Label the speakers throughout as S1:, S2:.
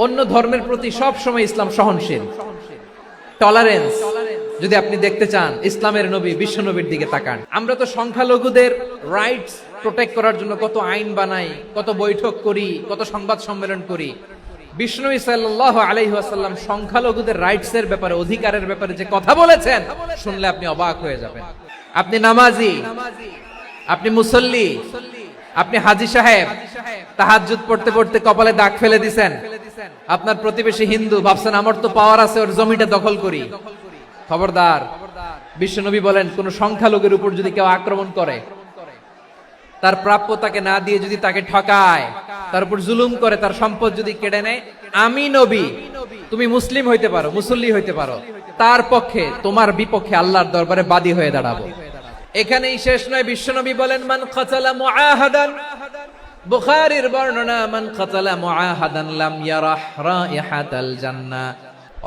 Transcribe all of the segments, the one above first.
S1: অন্য ধর্মের প্রতি সব সময় ইসলাম সহনশীল, টলারেন্স। যদি আপনি দেখতে চান ইসলামের নবী বিশ্ব নবীর দিকে তাকান। আমরা তো সংখ্যালঘুদের রাইটস প্রোটেক্ট করার জন্য কত আইন বানাই, কত বৈঠক করি, কত সংবাদ সম্মেলন করি। বিষ্ণু সাল্লাল্লাহু আলাইহি ওয়াসাল্লাম সংখ্যালঘুদের রাইটস এর ব্যাপারে, অধিকারের ব্যাপারে যে কথা বলেছেন, শুনলে আপনি অবাক হয়ে যাবেন। আপনি নামাজি, আপনি মুসল্লি, আপনি হাজী সাহেব, তাহাজ্জুদ পড়তে পড়তে কপালে দাগ ফেলে দিছেন, আপনার প্রতিবেশী হিন্দু, ভাবছেন আমার তো পাওয়ার আছে, ওর জমিটা দখল করি। খবরদার। বিশ্বনবী বলেন, কোন সংখ্যালঘুর উপর যদি কেউ আক্রমণ করে, তার প্রাপ্য তাকে না দিয়ে যদি তাকে ঠকায়, তার উপর জুলুম করে, তার সম্পদ যদি কেড়ে নেয়, আমি নবী, তুমি মুসলিম হইতে পারো, মুসল্লি হইতে পারো, তার পক্ষে তোমার বিপক্ষে আল্লাহর দরবারে বাদী হয়ে দাঁড়াবো। এখানেই শেষ নয়, বিশ্বনবী বলেন, মান কাতালা মুআহাদান, বুখারীর বর্ণনা, মান কাতালা মুআহাদান লাম ইয়ারাহ রাইহাতাল জান্নাহ।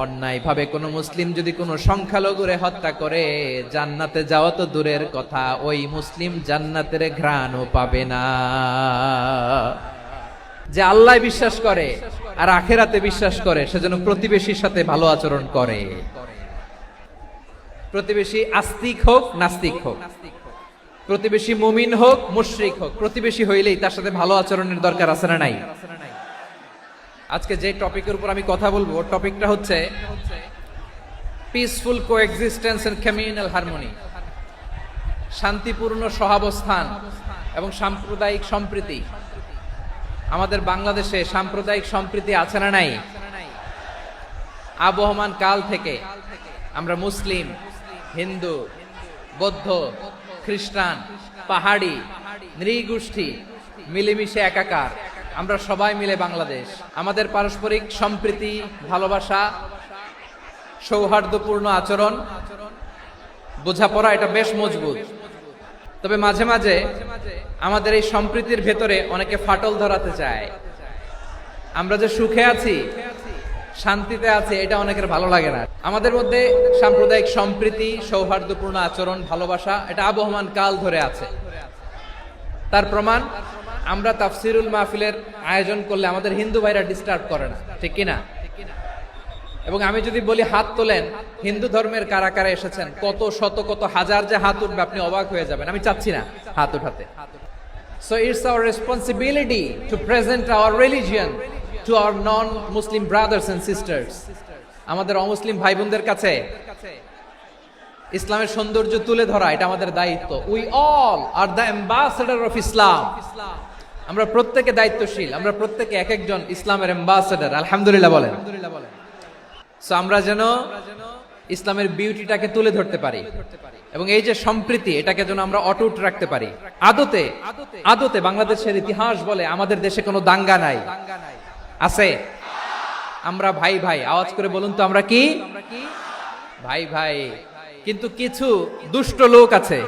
S1: অন্যায় ভাবে কোন মুসলিম যদি কোন সংখ্যালঘুরে হত্যা করে, জান্নাতে যাওয়া তো দূরের কথা, ওই মুসলিম জান্নাতের ঘ্রাণও পাবে না। যে আল্লাহ বিশ্বাস করে আর আখিরাতে বিশ্বাস করে, সেজন্য প্রতিবেশীর সাথে ভালো আচরণ করে। প্রতিবেশী আস্তিক হোক নাস্তিক হোক, প্রতিবেশী মুমিন হোক মুশরিক হোক, প্রতিবেশী হইলেই তার সাথে ভালো আচরণের দরকার আছে না নাই? আজকে যে টপিকের উপর আমি কথা বলবো, টপিকটা হচ্ছে peaceful coexistence and communal harmony, শান্তিপূর্ণ সহাবস্থান এবং সাম্প্রদায়িক সম্প্রীতি। আমাদের বাংলাদেশে সাম্প্রদায়িক সম্প্রীতি আছে না নাই? আবহমান কাল থেকে আমরা মুসলিম, হিন্দু, বৌদ্ধ, খ্রিস্টান, পাহাড়ি, নৃগোষ্ঠী মিলেমিশে একাকার, আমরা সবাই মিলে বাংলাদেশ। আমাদের পারস্পরিক সম্প্রীতি, ভালোবাসা, সৌহার্দ্যপূর্ণ আচরণ, বোঝাপড়া, এটা বেশ মজবুত। তবে মাঝে মাঝে আমাদের এই সম্প্রীতির ভেতরে অনেকে ফাটল ধরাতে চায়। আমরা যে সুখে আছি, শান্তিতে আছি, এটা অনেকের ভালো লাগে না। আমাদের মধ্যে সাম্প্রদায়িক সম্প্রীতি, সৌহার্দ্যপূর্ণ আচরণ, ভালোবাসা, এটা আবহমান কাল ধরে আছে। তার প্রমাণ, আমরা তাফসিরুল মাহফিলের আয়োজন করলে আমাদের হিন্দু ভাইরা ডিস্টার্ব করে না, ঠিক কিনা? এবং আমি যদি বলি হাত তোলেন, হিন্দু ধর্মের কারা কারা এসেছেন, কত শত কত হাজার যে হাত উঠবে, আপনি অবাক হয়ে যাবেন। আমি চাচ্ছি না হাত উঠাতে। So it's our responsibility to present our religion to our non-Muslim brothers and sisters. আমাদের অমুসলিম ভাই বোনদের কাছে ইসলামের সৌন্দর্য তুলে ধরা, এটা আমাদের দায়িত্ব। We all are the ambassador of Islam. আমরা প্রত্যেকে দায়িত্বশীল, আমরা প্রত্যেকে এক একজন ইসলামের অ্যাম্বাসেডর। আলহামদুলিল্লাহ বলেন। সো আমরা যেন ইসলামের বিউটিটাকে তুলে ধরতে পারি এবং এই যে সম্প্রীতি, এটাকে যেন আমরা অটুট রাখতে পারি। আদতে বাংলাদেশের ইতিহাস বলে আমাদের দেশে কোনো দাঙ্গা নাই, আছে? আমরা ভাই ভাই, আওয়াজ করে বলুন তো, আমরা কি ভাই ভাই? কিন্তু কিছু দুষ্ট লোক আছে,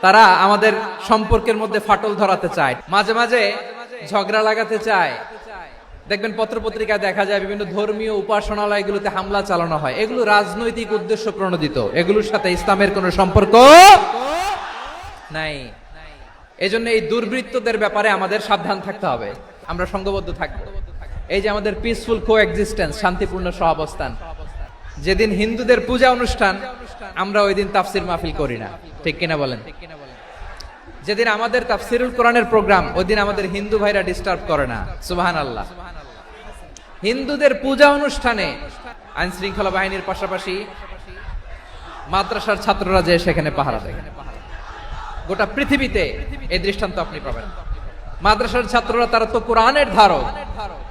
S1: তারা আমাদের সম্পর্কের মধ্যে ফাটল ধরাতে চায়, মাঝে মাঝে ঝগড়া লাগাতে চায়। দেখবেন পত্রপত্রিকায় দেখা যায় বিভিন্ন ধর্মীয় উপাসনালয়গুলোতে হামলা চালানো হয়। এগুলো রাজনৈতিক উদ্দেশ্য প্রণোদিত, এগুলোর সাথে ইসলামের কোনো সম্পর্ক নাই। এজন্য এই দুর্বৃত্তদের ব্যাপারে আমাদের সাবধান থাকতে হবে, আমরা সংঘবদ্ধ থাকবো। এই যে আমাদের পিসফুল কোএক্সিস্টেন্স, শান্তিপূর্ণ সহাবস্থান, যেদিন হিন্দুদের পূজা অনুষ্ঠান, আমরা ওই দিন তাফসির মাহফিল করি না, ঠিক কিনা বলেন? যেদিন আমাদের তাফসিরুল কোরআনের প্রোগ্রাম, ওই দিন আমাদের হিন্দু ভাইরা ডিস্টার্ব করে না। সুবহানাল্লাহ। হিন্দুদের পূজা অনুষ্ঠানে আইন শৃঙ্খলা বাহিনীর পাশাপাশি মাদ্রাসার ছাত্ররা যে সেখানে পাহারা দেয়। গোটা পৃথিবীতে এই দৃষ্টান্ত আপনি পাবেন। মাদ্রাসার ছাত্ররা, তারা তো কোরআনের ধারক,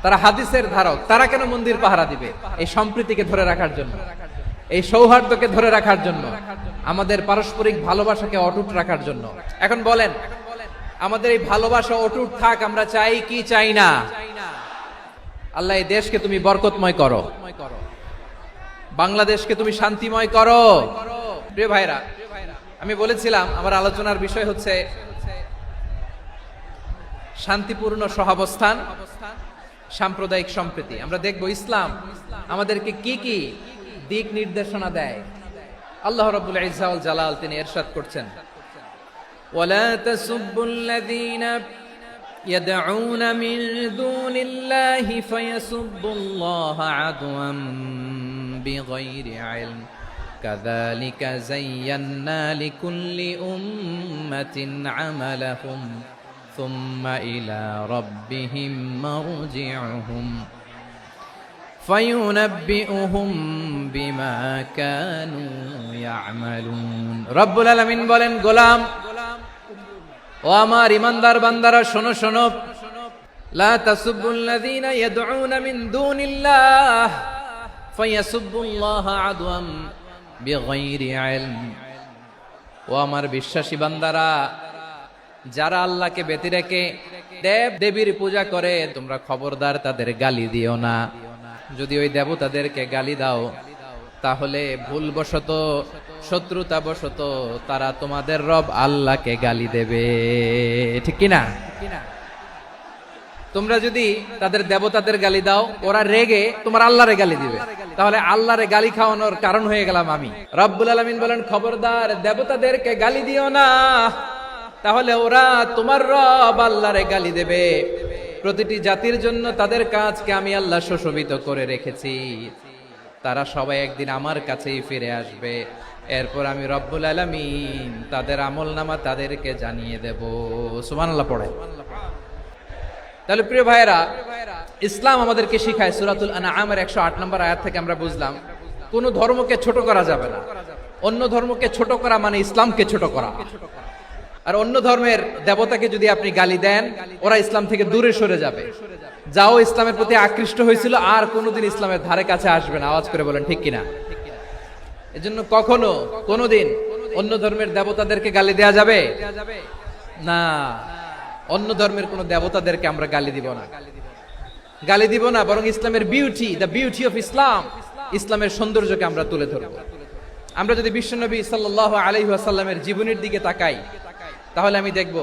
S1: তারা হাদিসের ধারক, তারা কেন মন্দির পাহারা দিবে? এই সম্প্রীতিকে ধরে রাখার জন্য, এই সৌহার্দ্যকে ধরে রাখার জন্য, আমাদের পারস্পরিক ভালোবাসাকে অটুট রাখার জন্য। এখন বলেন, আমাদের এই ভালোবাসা অটুট থাক, আমরা চাই কি চাই না? আল্লাহ এই দেশকে তুমি বরকতময় করো, বাংলাদেশকে তুমি শান্তিময় করো। প্রিয় ভাইরা, আমি বলেছিলাম আমার আলোচনার বিষয় হচ্ছে শান্তিপূর্ণ সহাবস্থান, সাম্প্রদায়িক সম্প্রীতি। আমরা দেখব ইসলাম আমাদেরকে কি কি দিক নির্দেশনা দেয়। আল্লাহ রাব্বুল ইজ্জা ওয়াল জালাল তিনি ইরশাদ করছেন, ওয়ালা তাসুব্বুল্লাযীনা يدعون من دون الله فيسبوا الله عدوا بغير علم كذلك زينا لكل أمة عملهم ثم إلى ربهم مرجعهم فينبئهم بما كانوا يعملون رب العالمين বলেন গোলাম ও আমার ইমানদার বান্দারা শোনো শোনো লা তাসুবুল্লাযীনা ইয়াদউনা মিন দুনিল্লাহ ফায়াসুবুল্লাহা আদওয়াম বিগাইরি ইলম ও আমার বিশ্বাসী বান্দারা যারা আল্লাহকে ব্যতি রেখে দেব দেবীর পূজা করে তোমরা খবরদার তাদের গালি দিও না যদি ওই দেবতাদেরকে গালি দাও তাহলে ভুলবশত শত্রুতাবশত তারা তোমাদের রব আল্লাহকে গালি দেবে ঠিক কি না তোমরা যদি তাদের দেবতাদের গালি দাও ওরা রেগে তোমার আল্লাহরে গালি দিবে তাহলে আল্লাহরে গালি খাওয়ানোর কারণ হয়ে গেলাম আমি রব্বুল আলামিন বলেন খবরদার দেবতাদেরকে গালি দিও না তাহলে ওরা তোমার রব আল্লাহরে গালি দেবে প্রতিটি জাতির জন্য তাদের কাজকে আমি আল্লাহ সুশোভিত করে রেখেছি তারা সবাই একদিন আমার কাছেই ফিরে আসবে এরপর আমি রব্বুল আলামিন তাদের আমলনামা তাদেরকে জানিয়ে দেব সুবহানাল্লাহ পড়ে তাহলে প্রিয় ভাইরা ইসলাম আমাদেরকে শিখায় সূরাতুল আনআমের 108 নম্বর আয়াত থেকে আমরা বুঝলাম কোন ধর্মকে ছোট করা যাবে না অন্য ধর্মকে ছোট করা মানে ইসলামকে ছোট করা আর অন্য ধর্মের দেবতাকে যদি আপনি গালি দেন ওরা ইসলাম থেকে দূরে সরে যাবে যাও ইসলামের প্রতি আকৃষ্ট হয়েছিল আর কোনোদিন ইসলামের ধারে কাছে আসবে না আওয়াজ করে বলেন ঠিক কিনা এজন্য কখনো কোনোদিন অন্য ধর্মের দেবতাদেরকে গালি দেয়া যাবে না অন্য ধর্মের কোন দেবতাদেরকে আমরা গালি দিব না বরং ইসলামের beauty the beauty of Islam ইসলামের সৌন্দর্যকে আমরা তুলে ধরব আমরা যদি বিশ্বনবী সাল্লাল্লাহু আলাইহি ওয়াসাল্লামের জীবনের দিকে তাকাই তাহলে আমি দেখব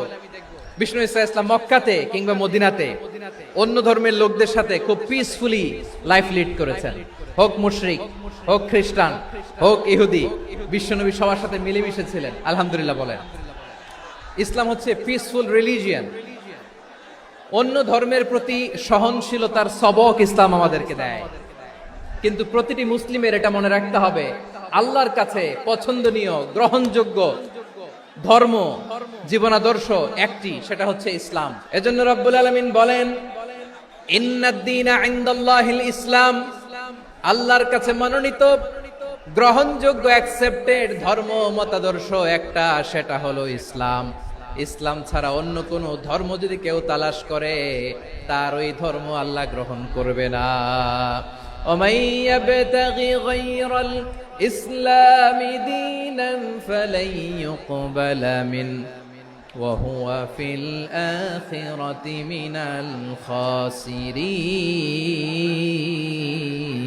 S1: বিষ্ণু ইসলাম মক্কাতে কিংবা মদিনাতে অন্য ধর্মের লোকদের সাথে খুব পিসফুলি লাইফ লিড করেছেন হোক মুশরিক হোক খ্রিস্টান হোক ইহুদি বিশ্বনবী সবার সাথে মিলেমিশে ছিলেন আলহামদুলিল্লাহ বলেন ইসলাম হচ্ছে পিসফুল রিলিজিয়ন অন্য ধর্মের প্রতি সহনশীলতার সবক ইসলাম আমাদেরকে দেয় কিন্তু প্রতিটি মুসলিমের এটা মনে রাখতে হবে আল্লাহর কাছে পছন্দনীয় গ্রহণযোগ্য ধর্ম জীবনাদর্শ একটি সেটা হচ্ছে ইসলাম এজন্য রব্বুল আলামিন বলেন ইন্নাদ-দীনা ইনদাল্লাহিল ইসলাম আল্লাহর কাছে মনোনীত গ্রহণযোগ্য অ্যাকসেপ্টেড ধর্ম মতাদর্শ একটা সেটা হলো ইসলাম ইসলাম ছাড়া অন্য কোন ধর্ম যদি কেউ তালাশ করে তার ওই ধর্ম আল্লাহ গ্রহণ করবে না ومن يبتغي غير الإسلام دينا فلن يقبل منه وهو في الآخرة من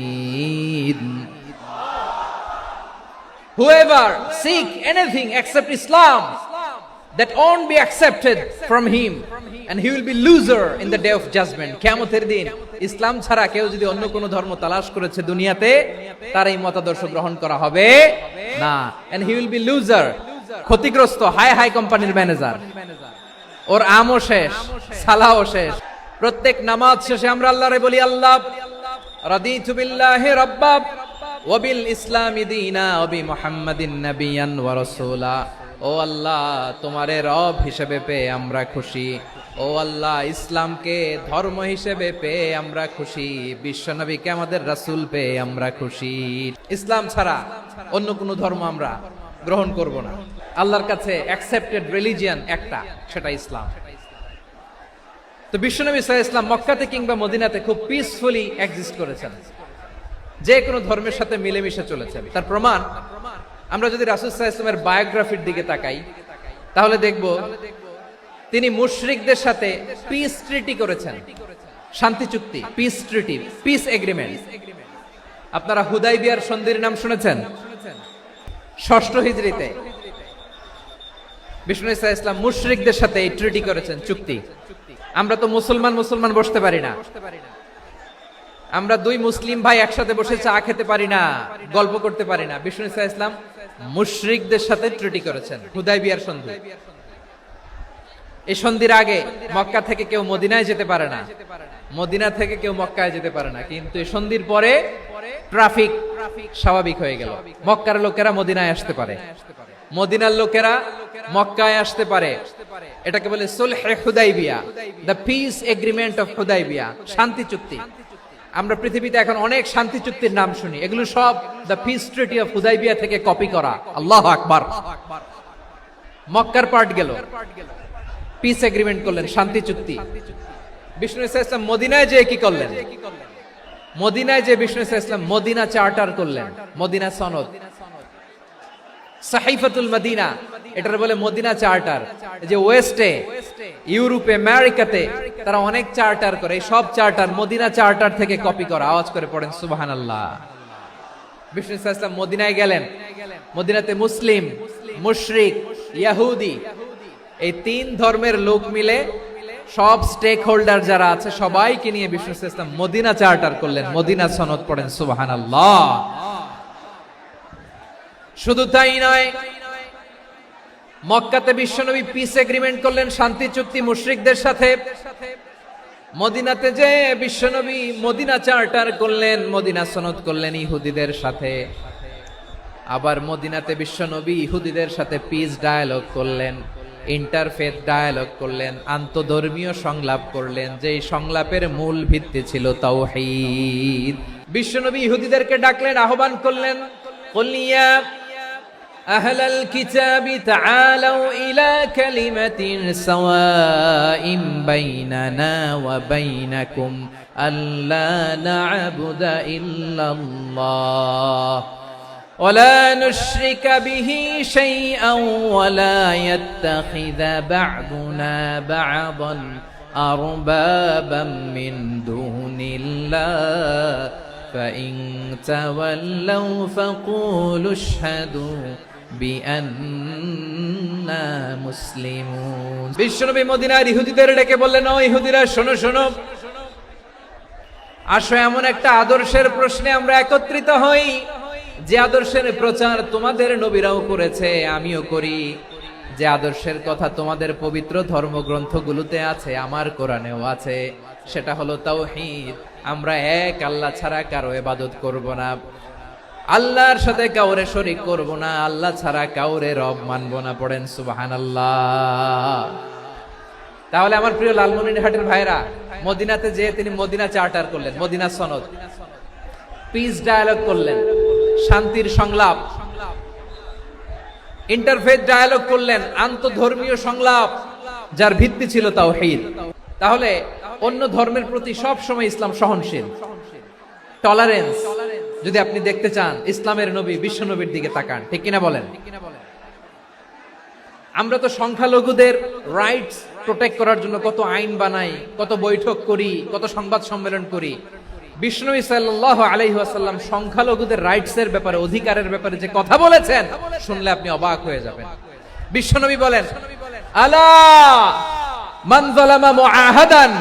S1: الخاسرين Whoever seek anything except Islam that won't be accepted from him and he will be loser in the day of judgment কিয়ামতের দিন ইসলাম ছাড়া কেউ যদি অন্য কোন ধর্ম তালাশ করেছে দুনিয়াতে তার এই মতাদর্শ গ্রহণ করা হবে না and he will be loser ক্ষতিগ্রস্ত হাই কোম্পানির ম্যানেজার ওর আমও শেষ সালাও শেষ প্রত্যেক নামাজ শেষে আমরা আল্লাহরে বলি আল্লাহ রাদিতু বিল্লাহি রাব্বা ওয়া বিল ইসলামি দীনা ওয়া বি মুহাম্মাদিন নাবিয়ান ওয়া রাসূলা ও আল্লাহ তোমারে রব হিসেবে পেয়ে আমরা খুশি ও আল্লাহ ইসলামকে ধর্ম হিসেবে পেয়ে আমরা খুশি বিশ্বনবীকে আমাদের রাসূল পেয়ে আমরা খুশি ইসলাম ছাড়া অন্য কোনো ধর্ম আমরা গ্রহণ করব না আল্লাহর কাছে অ্যাকসেপ্টেড রিলিজিয়ন একটা সেটা ইসলাম তো বিশ্বনবী সাল্লাল্লাহু আলাইহি ওয়াসাল্লাম মক্কাতে কিংবা মদিনাতে খুব পিসফুলি এক্সিস্ট করেছেন যে কোনো ধর্মের সাথে মিলেমিশে চলেছেন তার প্রমাণ আমরা যদি রাসূল সাল্লাল্লাহু আলাইহি ওয়াসাল্লামের বায়োগ্রাফির দিকে তাকাই তাহলে দেখব তিনি মুশরিকদের সাথে পিস ট্রিটি করেছেন শান্তি চুক্তি পিস ট্রিটি পিস এগ্রিমেন্ট আপনারা হুদাইবিয়ার সন্ধির নাম শুনেছেন 6ষ্ঠ হিজরিতে বিষ্ণু সাল্লাল্লাহু আলাইহি ওয়াসাল্লাম মুশরিকদের সাথে এই ট্রিটি করেছেন চুক্তি আমরা তো মুসলমান বসতে পারি না আমরা দুই মুসলিম ভাই একসাথে বসে চা খেতে পারি না গল্প করতে পারি না বিষ্ণু সাল্লাল্লাহু আলাইহি ওয়াসাল্লাম মুশরিকদের সাথে ট্রিটি করেছেন হুদাইবিয়ার সন্ধি এই সন্ধির আগে মক্কা থেকে কেউ মদিনায় যেতে পারে না, মদিনা থেকে কেউ মক্কায় যেতে পারে না, কিন্তু এই সন্ধির পরে ট্রাফিক স্বাভাবিক হয়ে গেল। মক্কার লোকেরা মদিনায় আসতে পারে, মদিনার লোকেরা মক্কায় আসতে পারে। এটাকে বলে সুলহে হুদাইবিয়া, the peace agreement of Hudaybiyah, শান্তি চুক্তি। আমরা পৃথিবীতে এখন অনেক শান্তি চুক্তির নাম শুনি, এগুলো সব the piece treaty of Hudaibiya থেকে কপি করা। আল্লাহু আকবার। মক্কার পার্ট গেল, পিস এগ্রিমেন্ট করলেন, শান্তি চুক্তি। বিষ্ণু ইসলাম মদিনায় যে কি করলেন? মদিনায় যে বিষ্ণু ইসলাম মদিনা চার্টার করলেন, মদিনা সনদ, সাহিফাতুল মদিনা, এটার বলে মদিনা চার্টার। যে ওয়েস্টে, ইউরোপে, আমেরিকাতে তারা অনেক চার্টার করে, এই সব চার্টার মদিনা চার্টার থেকে কপি করা। আওয়াজ করে পড়েন সুবহানাল্লাহ। বিষ্ণু ইসলাম মদিনায় গেলেন, মদিনাতে মুসলিম, মুশরিক, ইহুদি, এই তিন ধর্মের লোক মিলে সব স্টেক হোল্ডার যারা আছে সবাইকে নিয়ে বিষ্ণু ইসলাম মদিনা চার্টার করলেন, মদিনা সনদ। পড়েন সুবহানাল্লাহ। শুধু তাই নয়, মক্কাতে বিশ্বনবী পিস এগ্রিমেন্ট করলেন, শান্তি চুক্তি মুশরিকদের সাথে। মদিনাতে যে বিশ্বনবী মদিনা চার্টার করলেন, মদিনা সনদ করলেন ইহুদিদের সাথে। আবার মদিনাতে বিশ্বনবী ইহুদিদের সাথে পিস ডায়ালগ করলেন, ইন্টারফেথ ডায়ালগ করলেন, আন্তধর্মীয় সংলাপ করলেন, যেই সংলাপের মূল ভিত্তি ছিল তাওহীদ। বিশ্বনবী ইহুদিদেরকে ডাকলেন, আহ্বান করলেন, কুল ইয়া আহলাল কিতাবি তাআলাউ ইলা কালিমাতিন সাওয়াইন বাইনানা ওয়া বাইনাকুম আল্লা না'বুদা ইল্লাল্লাহ ولا نشرك به شيئا ولا يتخذ بعضنا بعضا أربابا من دون الله فإن تولوا فقولوا اشهدوا بأننا مسلمون। বিশ্বনবী মদিনার ইহুদিদের ডেকে বললেন, ও ইহুদিরা, শোনো শোনো, আসো এমন একটা আদর্শের প্রশ্নে আমরা একত্রিত হই, যে আদর্শের প্রচার তোমাদের নবীরাও করেছে, আমিও করি, যে আদর্শের কথা তোমাদের পবিত্র ধর্মগ্রন্থগুলোতে আছে, আমার কোরআনেও আছে, সেটা হলো তাওহীদ। আমরা এক আল্লাহ ছাড়া কারো ইবাদত করব না, আল্লাহর সাথে কাউরে শরীক করব না, আল্লাহ ছাড়া কাউরে রব মানব না। পড়েন সুবহানাল্লাহ। তাহলে আমার প্রিয় লালমনিরহাটের ভাইরা, মদিনাতে যে তিনি মদিনা চার্টার করলেন, মদিনা সনদ, পিস ডায়ালগ করলেন, শান্তির সংলাপ, ইন্টারফেথ ডায়ালগ করলেন, আন্তধর্মীয় সংলাপ, যার ভিত্তি ছিল তাওহীদ। তাহলে অন্য ধর্মের প্রতি সব সময় ইসলাম সহনশীল, টলারেন্স। যদি আপনি দেখতে চান ইসলামের নবী বিশ্ব নবীর দিকে তাকান, ঠিক কিনা বলেন? আমরা তো সংখ্যালঘুদের রাইটস প্রোটেক্ট করার জন্য কত আইন বানাই, কত বৈঠক করি, কত সংবাদ সম্মেলন করি। বিষ্ণু সাল্লাল্লাহু আলাইহি ওয়াসাল্লাম সংখ্যালঘুদের রাইটস এর ব্যাপারে, অধিকারের ব্যাপারে যে কথা বলেছেন, শুনলে আপনি অবাক হয়ে যাবেন। বিশ্বনবী বলেন, আলা মান যালামা মুআহাদান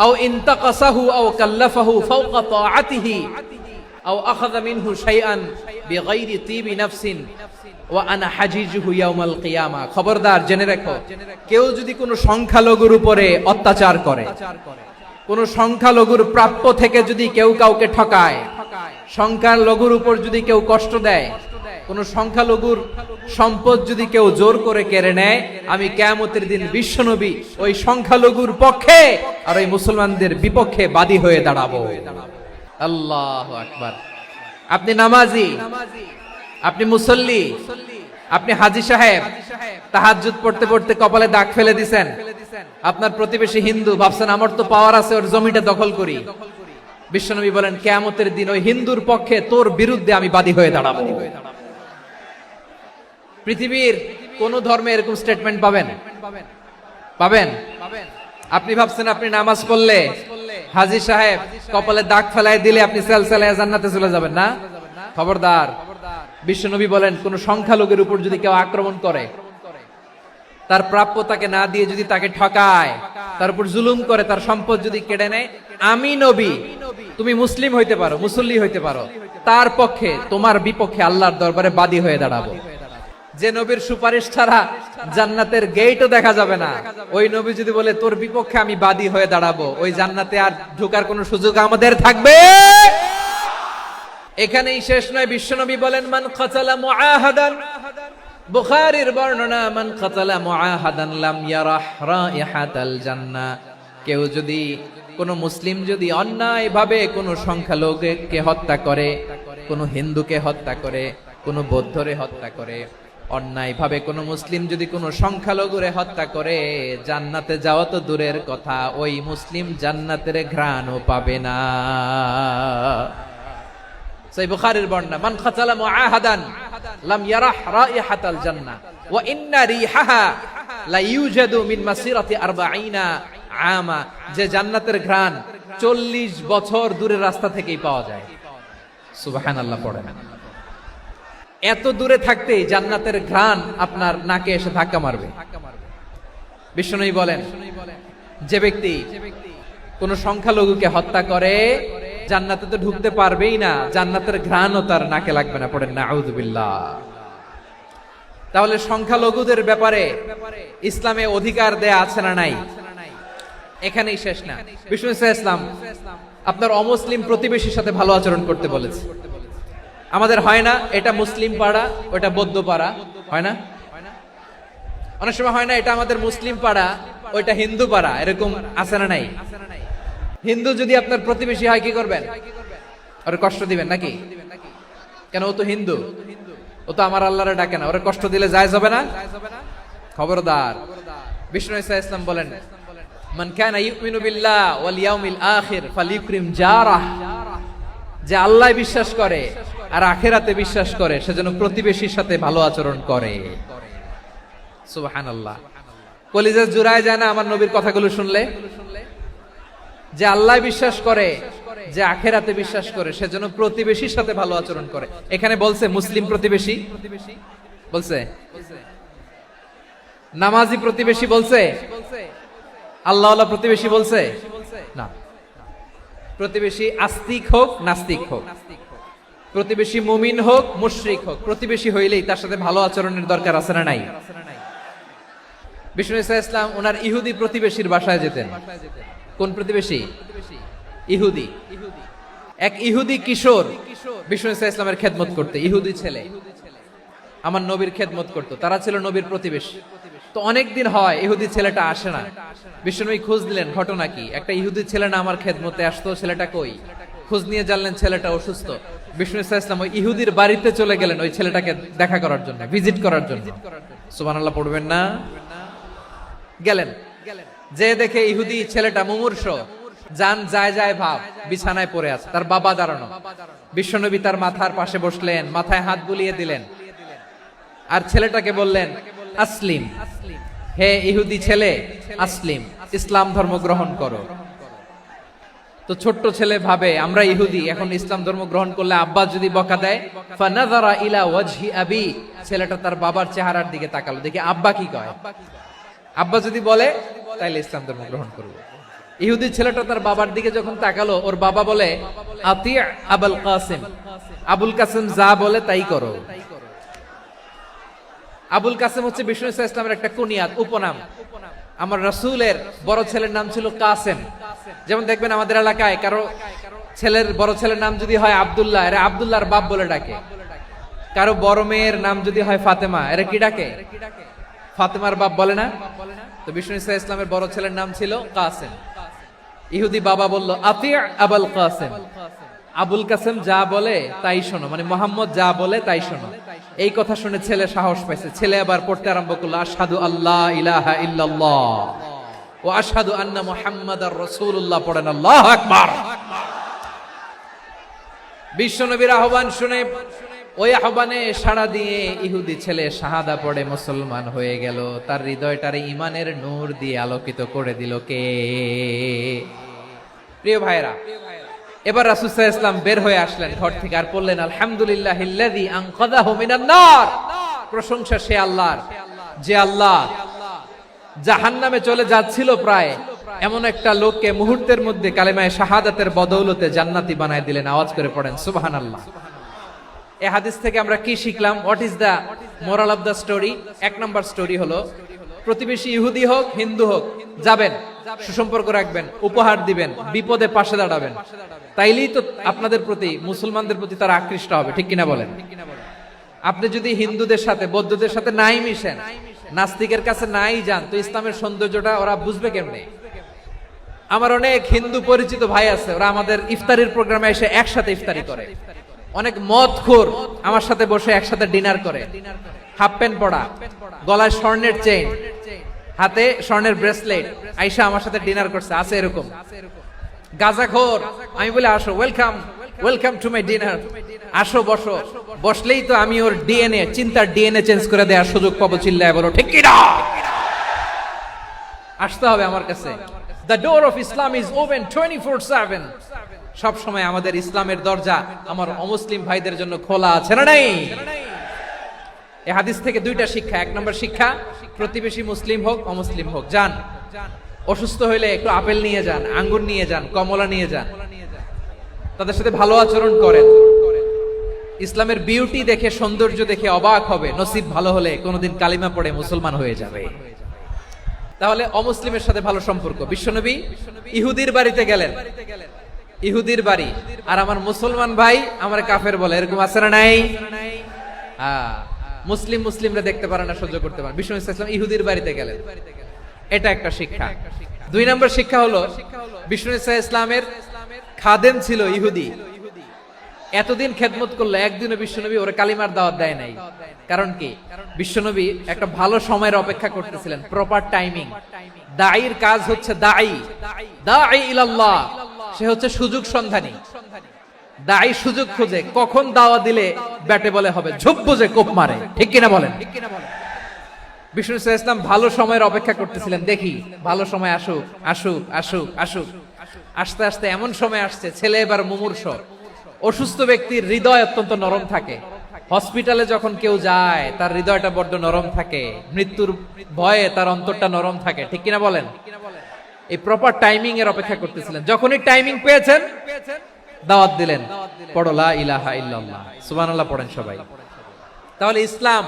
S1: আও ইনতাকাসাহু আও কাল্লাফাহু ফাওকা তাআতিহি আও আখাযা মিনহু শাইআন বিগাইরি তিবি নাফসিন ওয়া আনা হাজিজুহু ইয়াউমাল কিয়ামা। খবরদার, জেনে রাখো, কেউ যদি কোনো সংখ্যালঘুর উপরে অত্যাচার করে, কোন সংখ্যালঘুর প্রাপ্য থেকে যদি কেউ কাউকে ঠকায়, সংখ্যালঘুর উপর যদি কেউ কষ্ট দেয়, কোন সংখ্যালঘুর সম্পদ যদি কেউ জোর করে কেড়ে নেয়, আমি কিয়ামতের দিন বিশ্বনবী ওই সংখ্যালঘুর পক্ষে আর ওই মুসলমানদের বিপক্ষে বাদী হয়ে দাঁড়াবো। আল্লাহু আকবার। আপনি নামাজি, আপনি মুসল্লি, আপনি হাজী সাহেব, তাহাজ্জুদ পড়তে পড়তে কপালে দাগ ফেলে দিছেন, আপনার প্রতিবেশী হিন্দু, ভাবছেন আমার তো পাওয়ার আছে, ওর জমিটা দখল করি। বিশ্বনবী বলেন, কিয়ামতের দিন ওই হিন্দুর পক্ষে তোর বিরুদ্ধে আমি বাদী হয়ে দাঁড়াবো। পৃথিবীর কোন ধর্মে এরকম স্টেটমেন্ট পাবেন? পাবেন? আপনি ভাবছেন আপনি নামাজ পড়লে হাজী সাহেব কপালে দাগ ফেলাই দিলে আপনি সেলসেলায় জান্নাতে চলে যাবেন না? খবরদার। বিশ্বনবী বলেন, কোন সংখ্যালঘুর উপর যদি কেউ আক্রমণ করে, তার প্রাপ্য তাকে না দিয়ে যদি তাকে ঠকায়, তার উপর জুলুম করে, তার সম্পদ যদি কেড়ে নেয়, আমি নবী, তুমি মুসলিম হইতে পারো, মুসল্লি হইতে পারো, তার পক্ষে তোমার বিপক্ষে আল্লাহর দরবারে বাদী হয়ে দাঁড়াবো। যে নবীর সুপারিশ ছাড়া জান্নাতের গেটও দেখা যাবে না, ওই নবী যদি বলে তোর বিপক্ষে আমি বাদী হয়ে দাঁড়াবো, ওই জান্নাতে আর ঢোকার কোনো সুযোগ আমাদের থাকবে? এখানেই শেষ নয়, বিশ্বনবী বলেন মান কাতালা মুআহাদান, বুখারীর বর্ণনা, মান কাতালা মুআহাদান লাম ইয়ারাহ রাইহাতাল জান্নাহ। কেউ যদি, কোন মুসলিম যদি অন্যায়ভাবে কোন সংখ্যালঘুকে হত্যা করে, কোন হিন্দুকে হত্যা করে, কোন বৌদ্ধরে হত্যা করে, অন্যায়ভাবে কোন মুসলিম যদি কোন সংখ্যালঘুরে হত্যা করে, জান্নাতে যাওয়া তো দূরের কথা, ওই মুসলিম জান্নাতের ঘ্রাণও পাবে না। সহিহ বুখারীর বর্ণনা, মান কাতালা মুআহাদান লাম ইয়ারাহ রাইহাতাল জান্নাহ ওয়া ইন্না রিহাহা লা ইউজাদু মিন মাসিরাতি 40 আমা। যে জান্নাতের ঘ্রাণ 40 বছর দূরের রাস্তা থেকেই পাওয়া যায়। সুবহানাল্লাহ পড়েন। এত দূরে থাকতেই জান্নাতের ঘ্রাণ আপনার নাকে এসে ধাক্কা মারবে। বিশ্বনবী বলেন, যে ব্যক্তি কোন সংখ্যালঘুকে হত্যা করে জান্নাতে তো ঢুকতে পারবেই না, জান্নাতের ঘ্রাণও তার নাকে লাগবে না। পড়েন নাউযুবিল্লাহ। তাহলে সংখ্যালঘুদের ব্যাপারে ইসলামে অধিকার দেয়া আছে না নাই? এখানেই শেষ না, বিষ্ণু ইসলাম আপনার অমুসলিম প্রতিবেশীর সাথে ভালো আচরণ করতে বলেছে। আমাদের হয় না এটা মুসলিম পাড়া, ওটা বৌদ্ধ পাড়া, হয় না? অনেক সময় হয় না এটা আমাদের মুসলিম পাড়া, ওইটা হিন্দু পাড়া, এরকম আছে না নাই? হিন্দু যদি আপনার প্রতিবেশী হয় কি করবেন? ওরে কষ্ট দিবেন নাকি? কেন? ও তো হিন্দু, ও তো আমার আল্লাহরে ডাকে না, ওরে কষ্ট দিলে জায়েজ হবে না? খবরদার। বিষ্ণু ইসলাম বলেন, মান কানা ইউমিনু বিল্লাহ ওয়াল ইয়াউমিল আখির ফালিউকরিম জারাহ। যে আল্লাহ বিশ্বাস করে আর আখিরাতে বিশ্বাস করে, সেজন্য প্রতিবেশীর সাথে ভালো আচরণ করে। সুবহানাল্লাহ। কলিজা জুড়ায় যায় না আমার নবীর কথাগুলো শুনলে? যে আল্লাহ বিশ্বাস করে, যে আখিরাতে বিশ্বাস করে, সেজন্য প্রতিবেশীর সাথে ভালো আচরণ করে। এখানে বলছে মুসলিম প্রতিবেশী বলছে, নামাজি প্রতিবেশী বলছে, আল্লাহওয়ালা প্রতিবেশী বলছে না। প্রতিবেশী আস্তিক হোক নাস্তিক হোক, প্রতিবেশী মুমিন হোক মুশরিক হোক, প্রতিবেশী হইলেই তার সাথে ভালো আচরণের দরকার আছে না নাই? বিষ্ণু ইসলাম ওনার ইহুদি প্রতিবেশীর বাসায় যেতেন। কোন প্রতিবেশী? ইহুদি। এক ইহুদি কিশোর বিষ্ণু ইসলামের খেদমত করতে, ইহুদি ছেলে আমার নবীর খেদমত করতো, তারা ছিল নবীর প্রতিবেশী। তো অনেকদিন হয় ইহুদি ছেলেটা আসে না। বিশ্বনবী খোঁজ দিলেন, ঘটনা কি? একটা ইহুদি ছেলে না আমার খেদমতে আসতো, ছেলেটা কই? খোঁজ নিয়ে জানলেন ছেলেটা অসুস্থ। বিষ্ণু ইসলাম ওই ইহুদির বাড়িতে চলে গেলেন ওই ছেলেটাকে দেখা করার জন্য, ভিজিট করার জন্য। সুবহানাল্লাহ পড়বেন না? গেলেন, যে দেখে ইহুদি ছেলেটা মুমূর্ষ, জান যায় যায় ভাব, বিছানায় পড়ে আছে, তার বাবা দাঁড়ানো। বিশ্বনবী তার মাথার পাশে বসলেন, মাথায় হাত বুলিয়ে দিলেন, আর ছেলেটাকে বললেন আসলিম, হে ইহুদি ছেলে আসলিম, ইসলাম ধর্ম গ্রহণ করো। তো ছোট্ট ছেলে ভাবে আমরা ইহুদি, এখন ইসলাম ধর্ম গ্রহণ করলে আব্বা যদি বকা দেয়, ফানাযারা ইলা ওয়াজহি আবি, ছেলেটা তার বাবার চেহারার দিকে তাকালো, দেখি আব্বা কি কয়। আব্বা যদি বলে তাইলে ইসলাম ধর্ম গ্রহণ করব। ইহুদি ছেলেটা তার বাবার দিকে যখন তাকালো, ওর বাবা বলে আতি আবুল কাসিম, আবুল কাসিম যা বলে তাই করো। আবুল কাসিম হচ্ছে বিষ্ণু ইসলামের একটা কুনিয়াত, উপনাম। আমার রাসূলের বড় ছেলের নাম ছিল কাসেম। যেমন দেখবেন আমাদের এলাকায় কারো ছেলের বড় ছেলের নাম যদি হয় আব্দুল্লাহ, এরা আব্দুল্লাহর বাপ বলে ডাকে। কারো বড় মেয়ের নাম যদি হয় ফাতেমা, এরা কি ডাকে? ফাতেমার বাপ বলে না? তো বিষ্ণু ইসলামের বড় ছেলের নাম ছিল কাসেম। ইহুদি বাবা বলল আতি আবুল কাসেম, আবুল কাসেম যা বলে তাই শোনো, মানে মোহাম্মদ যা বলে তাই শোনো। এই কথা শুনে ছেলে সাহস পাইছে, ছেলে আবার পড়তে আরম্ভ করলো আশহাদু আল্লাহ ইলাহা ইল্লাল্লাহ ওয়া আশহাদু আন্না মুহাম্মাদার রাসূলুল্লাহ। পড়েন আল্লাহু আকবার। বিশ্বনবীর আহ্বান শুনে ওই আহ্বানে সাড়া দিয়ে ইহুদি ছেলে শাহাদা পড়ে মুসলমান হয়ে গেল। তার হৃদয়টারে ঈমানের নূর দিয়ে আলোকিত করে দিল কে? প্রিয় ভাইরা, এবার রাসূল সাল্লাল্লাহু আলাইহি ওয়াসাল্লাম বের হয়ে আসলেন ঘর থেকে, আর বললেন আলহামদুলিল্লাহিল্লাযী আনকাযাহু মিনান নার। প্রশংসা সে আল্লাহর, যে আল্লাহ জাহান্নামে চলে যাচ্ছিল প্রায় এমন একটা লোককে মুহূর্তের মধ্যে কালেমায়ে শাহাদাতের বদৌলতে জান্নাতি বানায় দিলেন। আওয়াজ করে পড়েন সুবহানাল্লাহ। এই হাদিস থেকে আমরা কি শিখলাম? What is the moral of the story? এক নম্বর স্টোরি হলো, প্রতিবেশী ইহুদি হোক হিন্দু হোক, যাবেন, সুসম্পর্ক রাখবেন, উপহার দিবেন, বিপদে পাশে দাঁড়াবেন, তাইলেই তো আপনাদের প্রতি, মুসলমানদের প্রতি তারা আকৃষ্ট হবে, ঠিক কিনা বলেন? আপনি যদি হিন্দুদের সাথে বৌদ্ধদের সাথে নাই মিশেন, নাস্তিকের কাছে নাই যান, তো ইসলামের সৌন্দর্যটা ওরা বুঝবে কেমনে? আমার অনেক হিন্দু পরিচিত ভাই আছে, ওরা আমাদের ইফতারির প্রোগ্রামে এসে একসাথে ইফতারি করে। অনেক মদখোর আমার সাথে বসে একসাথে ডিনার করে, হাফ প্যান্ট পরা, গলায় স্বর্ণের চেইন, হাতে স্বর্ণের ব্রেসলেট, আইসা আমার সাথে ডিনার করছে, আছে এরকম। গাঁজাখোর, আমি বলে আসো, welcome welcome to my dinner, আসো বসো, বসলেই তো আমি ওর ডিএনএ, চিন্তার ডিএনএ চেঞ্জ করে দেওয়ার সুযোগ পাবো, চিল্লায় বলো ঠিক কিনা? আসতে হবে আমার কাছে। The door of Islam is open 24/7. সব সময় আমাদের ইসলামের দরজা আমার অমুসলিম ভাইদের জন্য খোলা আছে না নাই? এই হাদিস থেকে দুইটা শিক্ষা। এক নম্বর শিক্ষা, প্রতিবেশী মুসলিম হোক অমুসলিম হোক, যান, অসুস্থ হইলে একটু আপেল নিয়ে যান, আঙ্গুর নিয়ে যান, কমলা নিয়ে যান, তাদের সাথে ভালো আচরণ করেন। ইসলামের বিউটি দেখে, সৌন্দর্য দেখে অবাক হবে, নসিব ভালো হলে কোনোদিন কালিমা পড়ে মুসলমান হয়ে যাবে। তাহলে অমুসলিমের সাথে ভালো সম্পর্ক। বিশ্বনবী ইহুদির বাড়িতে গেলেন, ইহুদির বাড়ি, আর আমার মুসলমান ভাই আমার কাফের বলে, এরকম আছে না নাই? মুসলিম মুসলিমরা দেখতে পারে না, সহ্য করতে পারে। বিশ্বনবী সাল্লাল্লাহু আলাইহি ওয়াসাল্লাম ইহুদির বাড়িতে গেলেন, এটা একটা শিক্ষা। দুই নম্বর শিক্ষা হলো, বিশ্বনবী সাল্লাল্লাহু আলাইহি ওয়াসাল্লামের খাদেম ছিল ইহুদি, এতদিন খেদমত করলো, একদিনও বিশ্বনবী ওরে কালিমার দাওয়াত দেয় নাই। কারণ কি? বিশ্বনবী একটা ভালো সময়ের অপেক্ষা করতেছিলেন, প্রপার টাইমিং। দাঈর কাজ হচ্ছে দাঈ ইলাল্লাহ, সে হচ্ছে সুযোগ সন্ধানী। দাঈ সুযোগ খোঁজে, কখন দাওয়াত দিলে ব্যাটে বলে হবে, ঝোপ বুঝে কোপ মারে, ঠিক কিনা বলেন? বিষ্ণু ইসলাম ভালো সময়ের অপেক্ষা করতেছিলেন, দেখি ভালো সময় আসুক আসুক আসুক আসুক। আস্তে আস্তে এমন সময় আসছে, ছেলে এবার মুমূর্ষ, অসুস্থ ব্যক্তির হৃদয় অত্যন্ত নরম থাকে। হসপিটালে যখন কেউ যায় তার হৃদয়টা বড্ড নরম থাকে, মৃত্যুর ভয়ে তার অন্তরটা নরম থাকে, ঠিক কিনা বলেন? এই প্রপার টাইমিং এর অপেক্ষা করতেছিলেন। যখনই টাইমিং পেয়েছেন, দাওয়াত দিলেন, পড়ো লা ইলাহা ইল্লাল্লাহ, সুবহানাল্লাহ পড়েন সবাই। তাহলে ইসলাম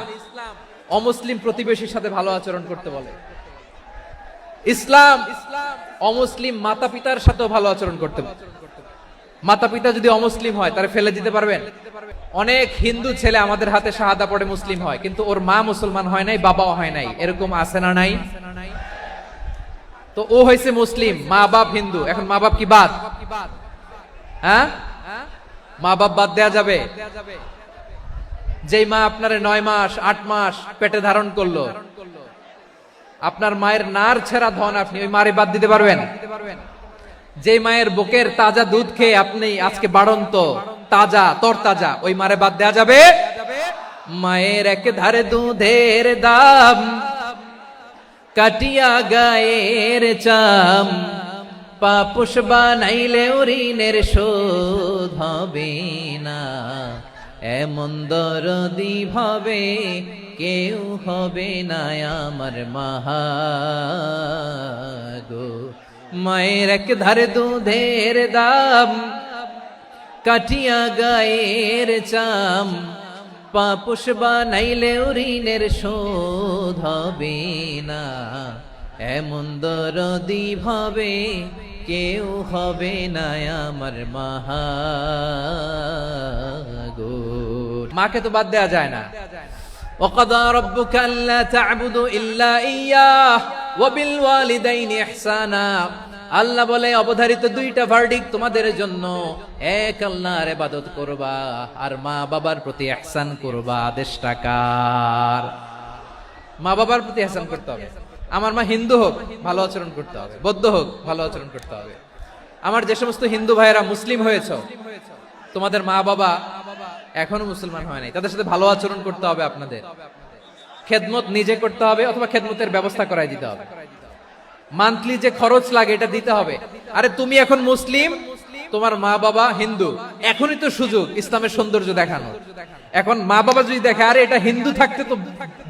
S1: অমুসলিম প্রতিবেশীর সাথে ভালো আচরণ করতে বলে। ইসলাম অমুসলিম মাতা পিতার সাথেও ভালো আচরণ করতে বলে। মাতা পিতা যদি অমুসলিম হয়, তারা ফেলে দিতে পারবেন? অনেক হিন্দু ছেলে আমাদের হাতে শাহাদা পড়ে মুসলিম হয়, কিন্তু ওর মা মুসলমান হয় নাই, বাবাও হয় নাই, এরকম আছে না নাই? তো ও হয়েছে মুসলিম, মা বাপ হিন্দু, এখন মা বাপ কি বাদ? হ্যাঁ, মা বাপ বাদ দেয়া যাবে? যেই মা আপনারে 9 মাস 8 মাস পেটে ধারণ করলো, আপনার মায়ের নার ছেঁড়া ধন, আপনি ওই মারে বাদ দিতে পারবেন? যে মায়ের বুকের তাজা দুধ খেয়ে আপনি আজকে বাড়ন্ত তাজা তরতাজা, ওই মারে বাদ দেয়া যাবে? মায়ের এক ধারে দুধের দাম, কাটিয়া গায়ের চাম, পাপুষ বানাইলে ঋণের শোধ হবে না, এমন দরদি ভাবে কেউ হবে না আমার মাহা গো। মায়ের এক ধারে দুধের দাম, কাটিয়া গায়ের চাম, পাপুষ বানাইলে ঋণের শোধ হবে না, এমন দরদি ভাবে কেউ হবে না আমার মাহা গো। মাকে তো বাদ দেয়া যায় না। وَقَضَى رَبُّكَ أَلَّا تَعْبُدُوا إِلَّا إِيَّاهُ وَبِالْوَالِدَيْنِ إِحْسَانًا। আল্লাহ বলে, অবধারিত দুইটা ভার্ডিক্ট তোমাদের জন্য, এক আল্লাহর ইবাদত করবা আর মা বাবার প্রতি ইহসান করবা। আদেশটা কার? মা বাবার প্রতি ইহসান করতে হবে। আমার মা হিন্দু হোক, ভালো আচরণ করতে হবে, বৌদ্ধ হোক, ভালো আচরণ করতে হবে। আমার যে সমস্ত হিন্দু ভাইয়েরা মুসলিম হয়েছে, তোমাদের মা বাবা এখনো মুসলমান হয় নাই, তাদের সাথে ভালো আচরণ করতে হবে। আপনাদের খেদমত নিজে করতে হবে, অথবা খেদমতের ব্যবস্থা করাই দিতে হবে। মান্থলি যে খরচ লাগে এটা দিতে হবে। আরে তুমি এখন মুসলিম, তোমার মা বাবা হিন্দু, এখনই তো সুযোগ ইসলামের সৌন্দর্য দেখানো। এখন মা বাবা যদি দেখে, আরে এটা হিন্দু থাকতে তো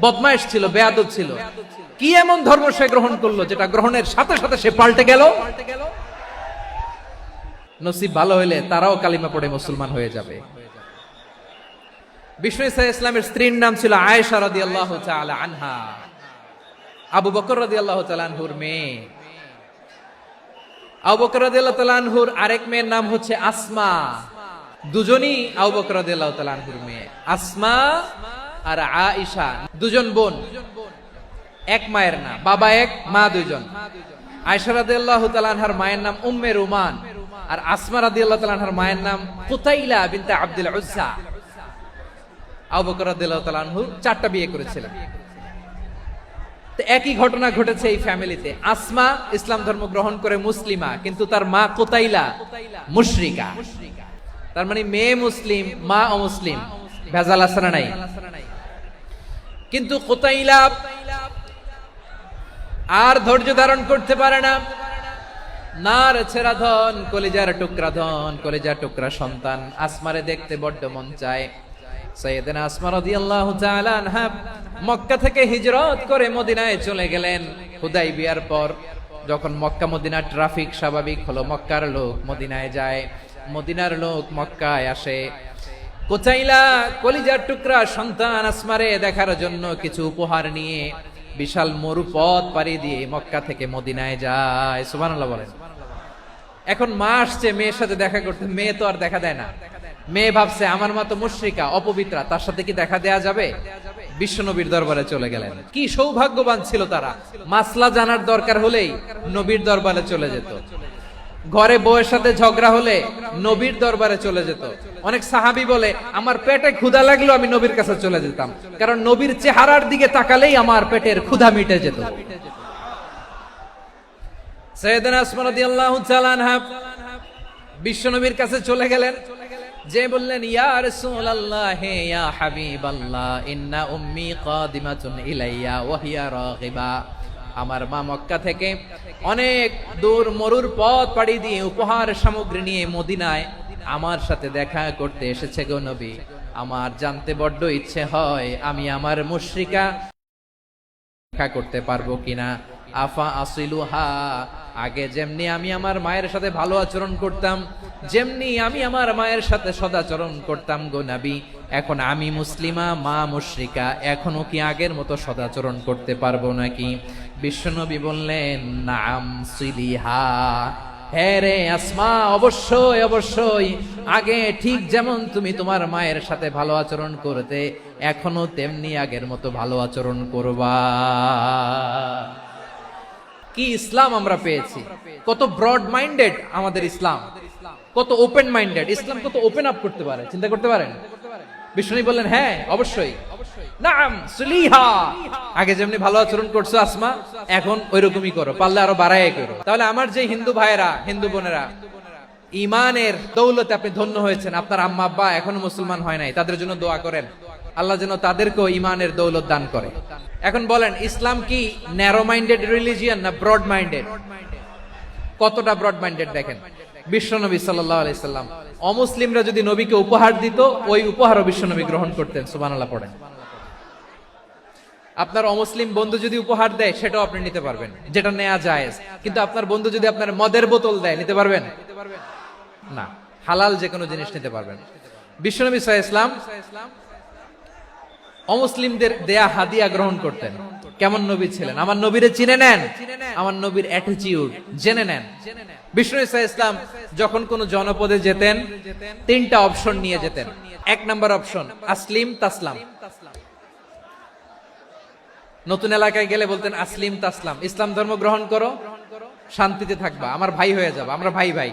S1: বদমাইশ ছিল, বেয়াদব ছিল, কি এমন ধর্ম সে গ্রহণ করলো যেটা গ্রহণের সাথে সাথে সে পাল্টে গেল, নসিব ভালো হইলে তারাও কালিমা পড়ে মুসলমান হয়ে যাবে। বিষ্ণু ইসলামের স্ত্রীর নাম ছিল আয়েশা রাদিয়াল্লাহু তাআলা আনহা, আবু বকর রাদিয়াল্লাহু তাআলা আনহুর মেয়ে। আবু বকর রাদিয়াল্লাহু তাআলা আনহুর আরেক মেয়ের নাম হচ্ছে আসমা। দুজনই আবু বকর রাদিয়াল্লাহু তাআলা আনহুর মেয়ে, আসমা আর আয়েশা, দুজন বোন, এক মায়ের না, বাবা এক মা দুইজন। আয়েশা রাদিয়াল্লাহু তাআলা আনহার মায়ের নাম উম্মে রুমান, আর আসমা রাদিয়াল্লাহু তাআলা আনহার মায়ের নাম কুতাইলা বিনতে আব্দুল উজ্জা। আবু বকর রাদিয়াল্লাহু তাআলা আনহু 4টা বিয়ে করেছিলেন। তো একই ঘটনা ঘটেছে এই ফ্যামিলিতে। আসমা ইসলাম ধর্ম গ্রহণ করে মুসলিমা, কিন্তু তার মা কুতাইলা মুশরিকা। তার মানে মেয়ে মুসলিম, মা অমুসলিম, ভেজাল আছে না নাই? কিন্তু কুতাইলা আর ধৈর্য ধারণ করতে পারে না। নার ছেড়া ধন, কলিজার টুকরা ধন, কলিজার টুকরা সন্তান আসমারে দেখতে বড্ড মন চায়। সাইয়েদনা আসমা রাদিয়াল্লাহু তাআলা আনহা মক্কা থেকে হিজরত করে মদিনায় চলে গেলেন হুদাইবিয়ার পর। যখন মক্কা মদিনা ট্রাফিক স্বাভাবিক হলো, মক্কার লোক মদিনায় যায়, মদিনার লোক মক্কায় আসে। কুতাইলা কলিজার টুকরা সন্তান আসমারে দেখার জন্য কিছু উপহার নিয়ে বিশাল মরুপথ পাড়ি দিয়ে মক্কা থেকে মদিনায় যায়। সুবহানাল্লাহ বলেন। এখন মা আসছে মেয়ের সাথে দেখা করতে, মেয়ে তো আর দেখা দেয় না। মেয়ে ভাবছে আমার মা তো মুশরিকা, অপবিত্রা, তার সাথে কি দেখা দেয়া যাবে? বিশ্বনবীর দরবারে চলে গেলেন। কি সৌভাগ্যবান ছিল তারা, মাসলা জানার দরকার হলেই নবীর দরবারে চলে যেত। ঘরে বউয়ের সাথে ঝগড়া হলে নবীর দরবারে চলে যেত। অনেক সাহাবী বলে আমার পেটে ক্ষুধা লাগলো আমি নবীর কাছে চলে যেতাম, কারণ নবীর চেহারার দিকে তাকালেই আমার পেটের ক্ষুধা মিটে যেত। সাইয়েদনা আসমা রাদিয়াল্লাহু তাআলা আনহা বিশ্বনবীর কাছে চলে গেলেন, যে বললেন ইয়া রাসূলুল্লাহ ইয়া হাবিবাল্লাহ ইন্না উম্মি কাদিমাতুন ইলাইয়া ওয়া হিয়া রাগিবা। আমার মা মক্কা থেকে অনেক দূর মরুর পথ পাড়ি দিয়ে উপহার সামগ্রী নিয়ে মদিনায় আমার সাথে দেখা করতে এসেছে গো নবী। আমার জানতে বড্ড ইচ্ছে হয় আমি আমার মুশরিকা দেখা করতে পারবো কিনা। আফা আসিলুহা, আগে যেমনি আমি আমার মায়ের সাথে ভালো আচরণ করতাম, যেমনি আমি আমার মায়ের সাথে সদাচরণ করতাম গো নবী, এখন আমি মুসলিমা, মা মুশরিকা, এখনো কি আগের মতো সদাচরণ করতে পারবো নাকি? বিশ্বনবী বললেন নাম সিলিহা, হ্যাঁ রে আসমা, অবশ্যই অবশ্যই, আগে ঠিক যেমন তুমি তোমার মায়ের সাথে ভালো আচরণ করতে, এখনো তেমনি আগের মতো ভালো আচরণ করবা। কি ইসলাম আমরা পেয়েছি! কত ব্রড মাইন্ডেড আমাদের ইসলাম, কত ওপেন মাইন্ডেড ইসলাম, কত ওপেন আপ করতে পারে, চিন্তা করতে পারেন? বিষ্ণু বললেন হ্যাঁ অবশ্যই, নাম সুলিহা, আগে যেমনি ভালো আচরণ করছো আসমা, এখন ওইরকমই করো, পারলে আরো বাড়ায় করো। তাহলে আমার যে হিন্দু ভাইয়েরা, হিন্দু বোনেরা, ইমানের দৌলতে আপনি ধন্য হয়েছেন, আপনার আম্মা আব্বা এখনো মুসলমান হয় নাই, তাদের জন্য দোয়া করেন, আল্লাহ যেন তাদেরকেও ইমানের দৌলত দান করে। এখন বলেন ইসলাম কি ন্যারো মাইন্ডেড রিলিজিয়ান না ব্রড মাইন্ডেড? কতটা ব্রড মাইন্ডেড দেখেন। বিশ্বনবী সাল্লাল্লাহু আলাইহি সাল্লাম অমুসলিমরা যদি নবীকে উপহার দিত, ওই উপহারও বিশ্বনবী গ্রহণ করতেন। সুবহানাল্লাহ পড়েন। আপনার অমুসলিম বন্ধু যদি উপহার দেয় সেটাও আপনি নিতে পারবেন, যেটা নেওয়া জায়েজ। কিন্তু আপনার বন্ধু যদি আপনার মদের বোতল দেয়, নিতে পারবেন না? হালাল যে কোনো জিনিস নিতে পারবেন। বিশ্বনবী সাল্লাল্লাহু আলাইহি ওয়াসাল্লাম অমুসলিমদের দেয়া হাদিয়া গ্রহণ করতেন। কেমন নবী ছিলেন? আমার নবীরে চিনে নেন, আমার নবীর অ্যাটিটিউড জেনে নেন। বিষ্ণু ইসলাম যখন কোন জনপদে যেতেন 3টা অপশন নিয়ে যেতেন। 1 নম্বর অপশন আসলিম তাসলাম। নতুন এলাকায় গেলে বলতেন আসলিম তাসলাম, ইসলাম ধর্ম গ্রহণ করো, শান্তিতে থাকবা, আমার ভাই হয়ে যাবা, আমরা ভাই ভাই।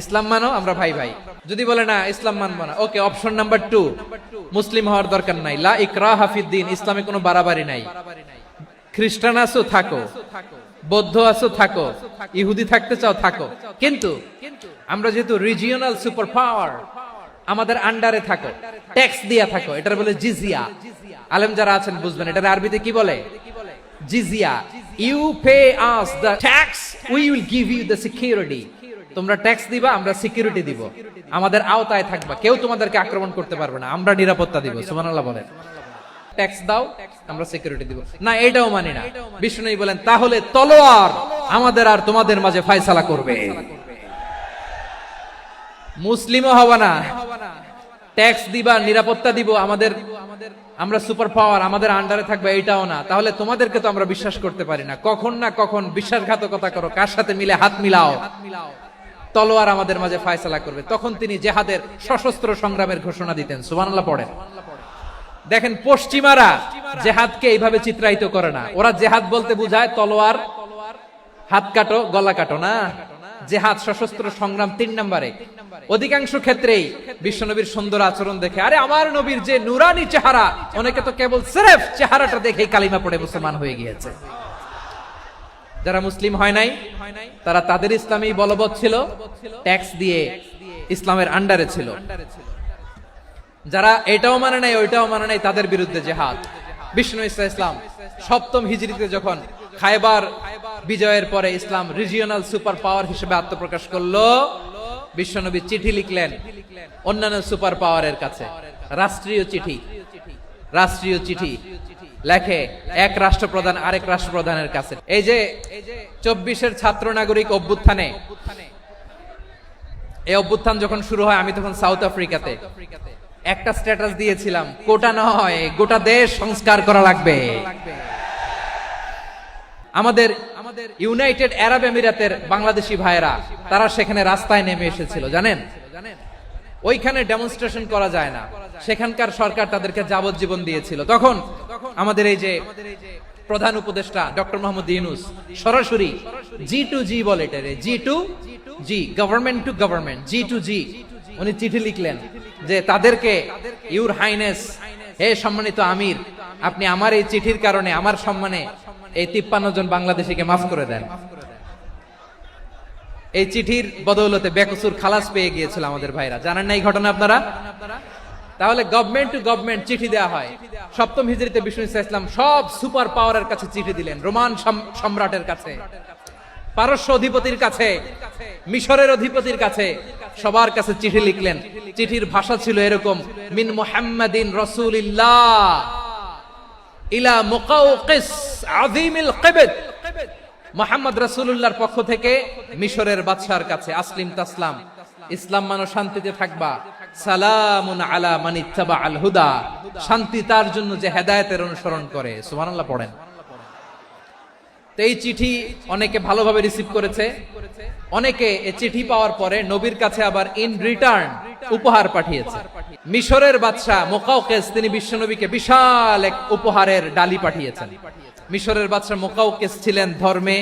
S1: ইসলাম মানো, আমরা ভাই ভাই। যদি বলে না ইসলাম মানবো না, ওকে, অপশন নাম্বার 2, মুসলিম হওয়ার দরকার নাই, লা ইকরাহা ফিদ্দিন, ইসলামে কোনো বাড়াবাড়ি নাই। খ্রিস্টান আছো থাকো, বৌদ্ধ আছো থাকো, ইহুদি থাকতে চাও থাকো, কিন্তু আমরা যেহেতু রিজিওনাল সুপার পাওয়ার, আমাদের আন্ডারে থাকো, ট্যাক্স দিয়া থাকো, এটার বলে জিজিয়া। আলেম যারা আছেন বুঝবেন এটার আরবিতে কি বলে, জিজিয়া। You pay us the tax, we will give you the security. তোমরা ট্যাক্স দিবা, আমরা সিকিউরিটি দিব, আমাদের আওতায় থাকবা, কেউ তোমাদেরকে আক্রমণ করতে পারবে না, আমরা নিরাপত্তা দিব। সুবহানাল্লাহ বলেন। ট্যাক্স দাও, আমরা সিকিউরিটি দিব না, এটাও মানি না। বিষ্ণু বলেন তাহলে তলোয়ার আমাদের আর তোমাদের মাঝে ফয়সালা করবে, মুসলিমও হবা না, ট্যাক্স দিবা, নিরাপত্তা দিব, আমরা সুপার পাওয়ার, আমাদের আন্ডারে থাকবে, এটাও না, তাহলে তোমাদেরকে তো আমরা বিশ্বাস করতে পারি না। কখন না কখন বিশ্বাসঘাতকতা করো, কার সাথে মিলে হাত মিলাও, তলোয়ার আমাদের মাঝে ফয়সালা করবে। তখন তিনি জেহাদের সশস্ত্র সংগ্রামের ঘোষণা দিতেন। সুবহানাল্লাহ পড়েন। দেখেন পশ্চিমারা জেহাদকে এইভাবে চিত্রায়িত করে না। ওরা জেহাদ বলতে বুঝায় তলোয়ার, হাত কাটো, গলা কাটো না। জেহাদ সশস্ত্র সংগ্রাম 3 নম্বরে। অধিকাংশ ক্ষেত্রেই বিশ্বনবীর সুন্দর আচরণ দেখে, আরে আমার নবীর যে নুরানি চেহারা, অনেকে তো কেবল সিরেফ চেহারাটা দেখেই কালিমা পড়ে মুসলমান হয়ে গিয়েছে। যারা মুসলিম হয় নাই তারা তাদের ইসলামেই বলবৎ ছিল, ট্যাক্স দিয়ে ইসলামের আন্ডারে ছিল। যারা এটাও মানে নাই ওইটাও মানে নাই, তাদের বিরুদ্ধে জেহাদ। বিষ্ণু ইসলাম 7ম হিজরিতে যখন খায়বার বিজয়ের পরে ইসলাম রিজিওনাল সুপার পাওয়ার হিসেবে আত্মপ্রকাশ করলো, বিশ্বনবী চিঠি লিখলেন অন্যান্য সুপার পাওয়ারের কাছে, রাষ্ট্রীয় চিঠি লেখে এক রাষ্ট্রপ্রধান আরেক রাষ্ট্রপ্রধানের কাছে। এই যে 24-এর ছাত্র নাগরিক অভ্যুত্থানে, এই অভ্যুত্থান যখন শুরু হয়, আমি তখন সাউথ আফ্রিকাতে একটা স্ট্যাটাস দিয়েছিলাম, কোটা নয় গোটা দেশ সংস্কার করা লাগবে। আমাদের ইউনাইটেড আরব আমিরাতের বাংলাদেশি ভাইরা তারা সেখানে রাস্তায় নেমে এসেছিল, জানেন? ওইখানে ডেমনস্ট্রেশন করা যায় না, সেখানকার সরকার তাদেরকে যাবজ্জীবন দিয়েছিল। তখন আমাদের এই যে প্রধান উপদেষ্টা ডক্টর মোহাম্মদ ইউনূস সরাসরি G2G বলে, এটারে G2G, government to government, G2G, উনি চিঠি লিখলেন যে তাদেরকে, ইউর হাইনেস, হে সম্মানিত আমির, আপনি আমার এই চিঠির কারণে আমার সম্মানে এই 53 জন বাংলাদেশিকে মাফ করে দেন। এই চিঠির বদৌলতে বেকসুর খালাস পেয়ে গিয়েছিল আমাদের ভাইরা। জানেন না এই ঘটনা আপনারা? তাহলে গভর্নমেন্ট টু গভর্নমেন্ট চিঠি দেওয়া হয়। 7ম হিজরিতে বিষ্ণু ইসলাম সব সুপার পাওয়ারের কাছে চিঠি দিলেন, রোমান সম্রাটের কাছে, পারস্য অধিপতির কাছে, মিশরের অধিপতির কাছে, সবার কাছে চিঠি লিখলেন। চিঠির ভাষা ছিল এরকম, মিন মুহাম্মাদিন রাসূলিল্লাহ ইলা মুকাওকিস আযীমিল কিবত, মুহাম্মদ রাসূলুল্লাহর পক্ষ থেকে মিশরের বাদশার কাছে, আসলিম তাসলাম, ইসলাম মানো শান্তিতে থাকবা, সালামুন আলা মান ইত্তাবাআল হুদা, শান্তি তার জন্য যে হেদায়েতের অনুসরণ করে। সুবহানাল্লাহ পড়েন। তো এই চিঠি অনেকে ভালোভাবে রিসিভ করেছে, অনেকে এই চিঠি পাওয়ার পরে নবীর কাছে আবার ইন রিটার্ন উপহার পাঠিয়েছে। মিশরের বাদশা মুকাওকিস তিনি বিশ্বনবীকে বিশাল এক উপহারের ডালি পাঠিয়েছেন। মিশরের বাদশা মুকাওকিস ছিলেন ধর্মে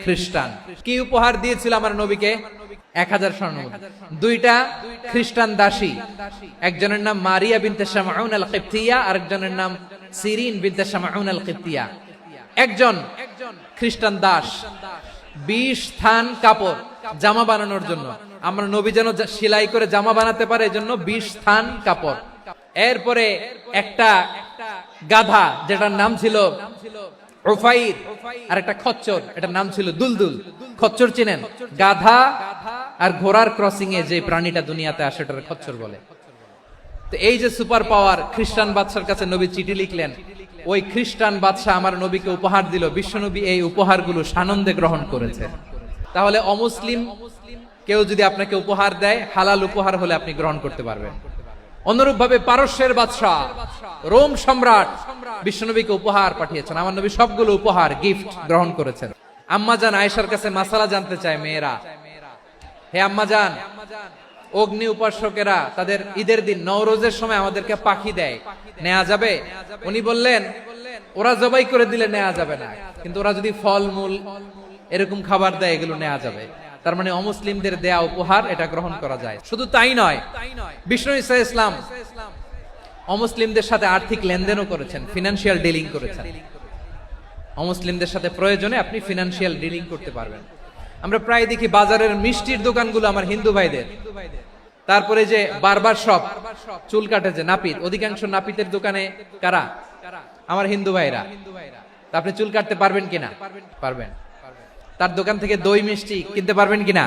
S1: খ্রিস্টান। কি উপহার দিয়েছিল আমার নবীকে? 1000 স্বর্ণমুদ্রা। 2টা খ্রিস্টান দাসী, একজনের নাম মারিয়া বিনতে শামউন আল কিবতিয়া, আরেকজনের নাম সিরিন বিনতে শামউন আল কিবতিয়া। একজন খ্রিস্টান দাস 20 থান কাপড় জামা বানানোর জন্য, আমরা নবী যেন সেলাই করে জামা বানাতে পারে এজন্য 20 থান কাপড়। এরপরে একটা গাধা যেটার নাম ছিল উফাইর, আর একটা খচ্চর, এটার নাম ছিল দুলদুল। খচ্চর চিনেন? গাধা আর ঘোড়ার ক্রসিং এ যে প্রাণীটা দুনিয়াতে আসে ওটার খচ্চর বলে। তো এই যে সুপার পাওয়ার খ্রিস্টান বাদশার কাছে নবী চিঠি লিখলেন, ওই খ্রিস্টান বাদশা আমার নবীকে উপহার দিল। বিশ্বনবী এই উপহারগুলো সানন্দে গ্রহণ করেছে। তাহলে অমুসলিম কেউ যদি আপনাকে উপহার দেয়, হালাল উপহার হলে আপনি গ্রহণ করতে পারবেন। অনুরূপভাবে পারস্যের বাদশা, রোম সম্রাট বিশ্বনবীকে উপহার পাঠিয়েছেন। আমার নবী সবগুলো উপহার, গিফট গ্রহণ করেছেন। আম্মাজান আয়েশার কাছে মাসালা জানতে চায় মেয়েরা, হে আম্মাজান, অগ্নি উপাসকেরা তাদের ঈদের দিন নওরোজের সময় আমাদেরকে পাখি দেয়, নেওয়া যাবে? উনি বললেন, ওরা জবাই করে দিলে নেওয়া যাবে না, কিন্তু ওরা যদি ফলমূল এরকম খাবার দেয় এগুলো নেওয়া যাবে। তার মানে অমুসলিমদের দেয়া উপহার এটা গ্রহণ করা যায়। শুধু তাই নয়, বিষ্ণু ইসলাম অমুসলিমদের সাথে আর্থিক লেনদেনও করেছেন, ফিনান্সিয়াল ডিলিং করেছেন। অমুসলিমদের সাথে প্রয়োজনে আপনি ফিনান্সিয়াল ডিলিং করতে পারবেন। আমরা প্রায় দেখি বাজারের মিষ্টির দোকানগুলো আমার হিন্দু ভাইদের, তারপরে যে বারবার শপ, চুল কাটে যে নাপিত, অধিকাংশ নাপিতের দোকানে কারা? আমার হিন্দু ভাইরা। আপনি চুল কাটতে পারবেন কিনা? পারবেন। তার দোকান থেকে দই মিষ্টি কিনতে পারবেন কিনা?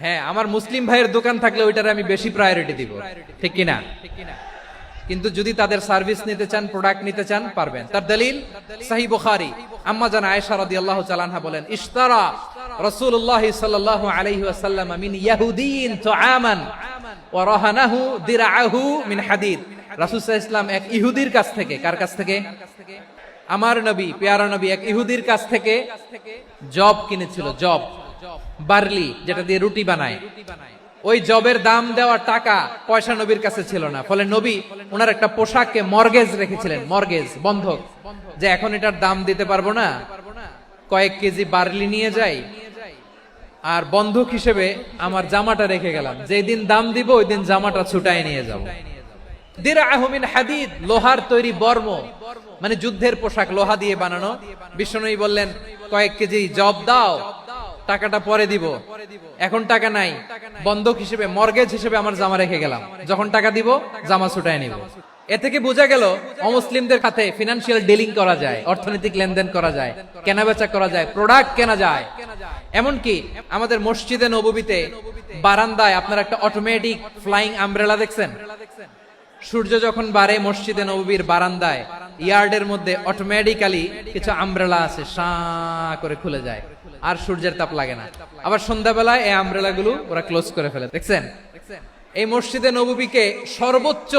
S1: হ্যাঁ, আমার মুসলিম ভাইয়ের দোকান থাকলে ওইটার আমি বেশি প্রায়োরিটি দিব, ঠিক কিনা? কিন্তু যদি তাদের সার্ভিস নিতে চান, প্রোডাক্ট নিতে চান, পারবেন। তার দলিল সহিহ বুখারী, আম্মা জান আয়েশা রাদিয়াল্লাহু তাআলা আনহা বলেন, ইশতারা রাসূলুল্লাহ সাল্লাল্লাহু আলাইহি ওয়াসাল্লাম মিন ইয়াহুদিয়িন তুআমান ওয়া রাহানাহু দিরআহু মিন হাদিদ। রাসূল সাল্লাল্লাহু আলাইহি ওয়াসাল্লাম এক ইহুদির কাছ থেকে, কার কাছ থেকে? আমার নবী, পেয়ারা নবী এক ইহুদির কাছ থেকে জব কিনেছিল। জব, বার্লি, যেটা দিয়ে রুটি বানায়। ওই জবের দাম দেওয়া টাকা পয়সা নবীর কাছে ছিল না, ফলে নবী ওনার একটা পোশাককে মর্গেজ রেখেছিলেন, মর্গেজ, বন্ধক, যে এখন এটার দাম দিতে পারবো না, কয়েক কেজি বার্লি নিয়ে যাই আর বন্ধক হিসেবে আমার জামাটা রেখে গেলাম, যেই দিন দাম দিব ওই দিন জামাটা ছুটাই নিয়ে যাব। দিরআহু মিন হাদিদ, লোহার তৈরি বর্ম, মানে যুদ্ধের পোশাক, লোহা দিয়ে বানানো। বিশ্বনবী বললেন কয়েক কেজি জব দাও, টাকাটা পরে দিব, এখন টাকা নাই, বন্ধক হিসেবে, মর্গেজ হিসেবে আমার জামা রেখে গেলাম, যখন টাকা দিব জামা ছুটাই নিব। এ থেকে বোঝা গেল অমুসলিমদের সাথে ফিনান্সিয়াল ডিলিং করা যায়, অর্থনৈতিক লেনদেন করা যায়, কেনাবেচা করা যায়, প্রোডাক্ট কেনা যায়। এমনকি আমাদের মসজিদে নববীতে বারান্দায় আপনারা একটা অটোমেটিক ফ্লাইং আমব্রেলা দেখছেন? সূর্য যখন বাড়ে মসজিদে নববীর বারান্দায় ইয়ার্ডের মধ্যে অটোমেটিক্যালি কিছু আমব্রেলা আছে, শাঁ করে খুলে যায়, আর সূর্যের তাপ লাগে না। আবার সন্ধ্যাবেলায় এই আমব্রেলা গুলো ওরা ক্লোজ করে ফেলে, দেখছেন? এই মসজিদে নববীকে সর্বোচ্চ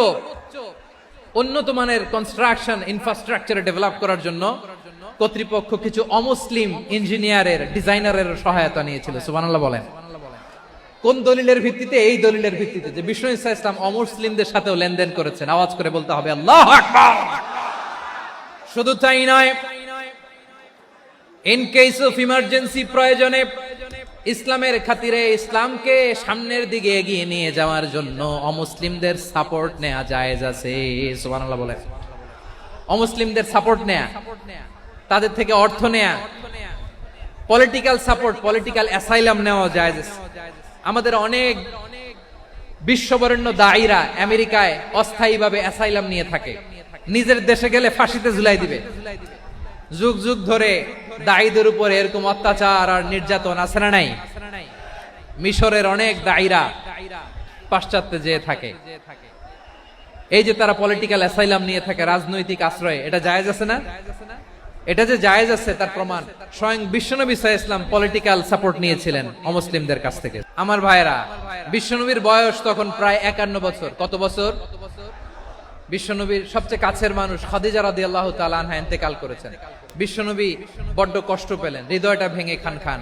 S1: উন্নত মানের কনস্ট্রাকশন ইনফ্রাস্ট্রাকচারে ডেভেলপ করার জন্য কর্তৃপক্ষ কিছু অমুসলিম ইঞ্জিনিয়ারের, ডিজাইনারের সহায়তা নিয়েছিল। সুবহানাল্লাহ বলেন। কোন দলিলের ভিত্তিতে? এই দলিলের ভিত্তিতে যে বিষ্ণু ঈসা ইসলাম অমুসলিমদের সাথেও লেনদেন করেছেন। আওয়াজ করে বলতে হবে আল্লাহু আকবার। শুধু তাই নয়, ইন কেস অফ ইমার্জেন্সি, প্রয়োজনে ইসলামের খাতিরে, ইসলামকে সামনের দিকে এগিয়ে নিয়ে যাওয়ার জন্য অমুসলিমদের সাপোর্ট নেওয়া জায়েজ আছে। সুবহানাল্লাহ বলেন। অমুসলিমদের সাপোর্ট নেয়া, তাদের থেকে অর্থ নেয়া, পলিটিক্যাল সাপোর্ট, পলিটিক্যাল অ্যাসাইলাম নেওয়া জায়েজ আছে। আমাদের অনেক বিশ্ববরেণ্য দায়ীরা আমেরিকায় অস্থায়ীভাবে অ্যাসাইলাম নিয়ে থাকে, নিজের দেশে গেলে ফাঁসিতে ঝুলাই দিবে। যুগ যুগ ধরে দায়ীদের উপরে এরকম অত্যাচার আর নির্যাতন আছে না নাই? মিশরের অনেক দায়ীরা পাশ্চাত্যে যেয়ে থাকে, এই যে তারা পলিটিক্যাল অ্যাসাইলাম নিয়ে থাকে, রাজনৈতিক আশ্রয়, এটা জায়েজ আছে না? এটা যে জায়েজ আছে তার প্রমাণ স্বয়ং বিশ্বনবী সাল্লাল্লাহু আলাইহি ওয়াসাল্লাম পলিটিক্যাল সাপোর্ট নিয়েছিলেন অমুসলিমদের কাছ থেকে। আমার ভাইরা, বিশ্বনবীর বয়স তখন প্রায় 51 বছর। কত বছর? বিশ্বনবীর সবচেয়ে কাছের মানুষ খাদিজা রাদিয়াল্লাহু তাআলা আনহা ইন্তেকাল করেছেন। বিশ্বনবী বড্ড কষ্ট পেলেন, হৃদয়টা ভেঙে খান খান।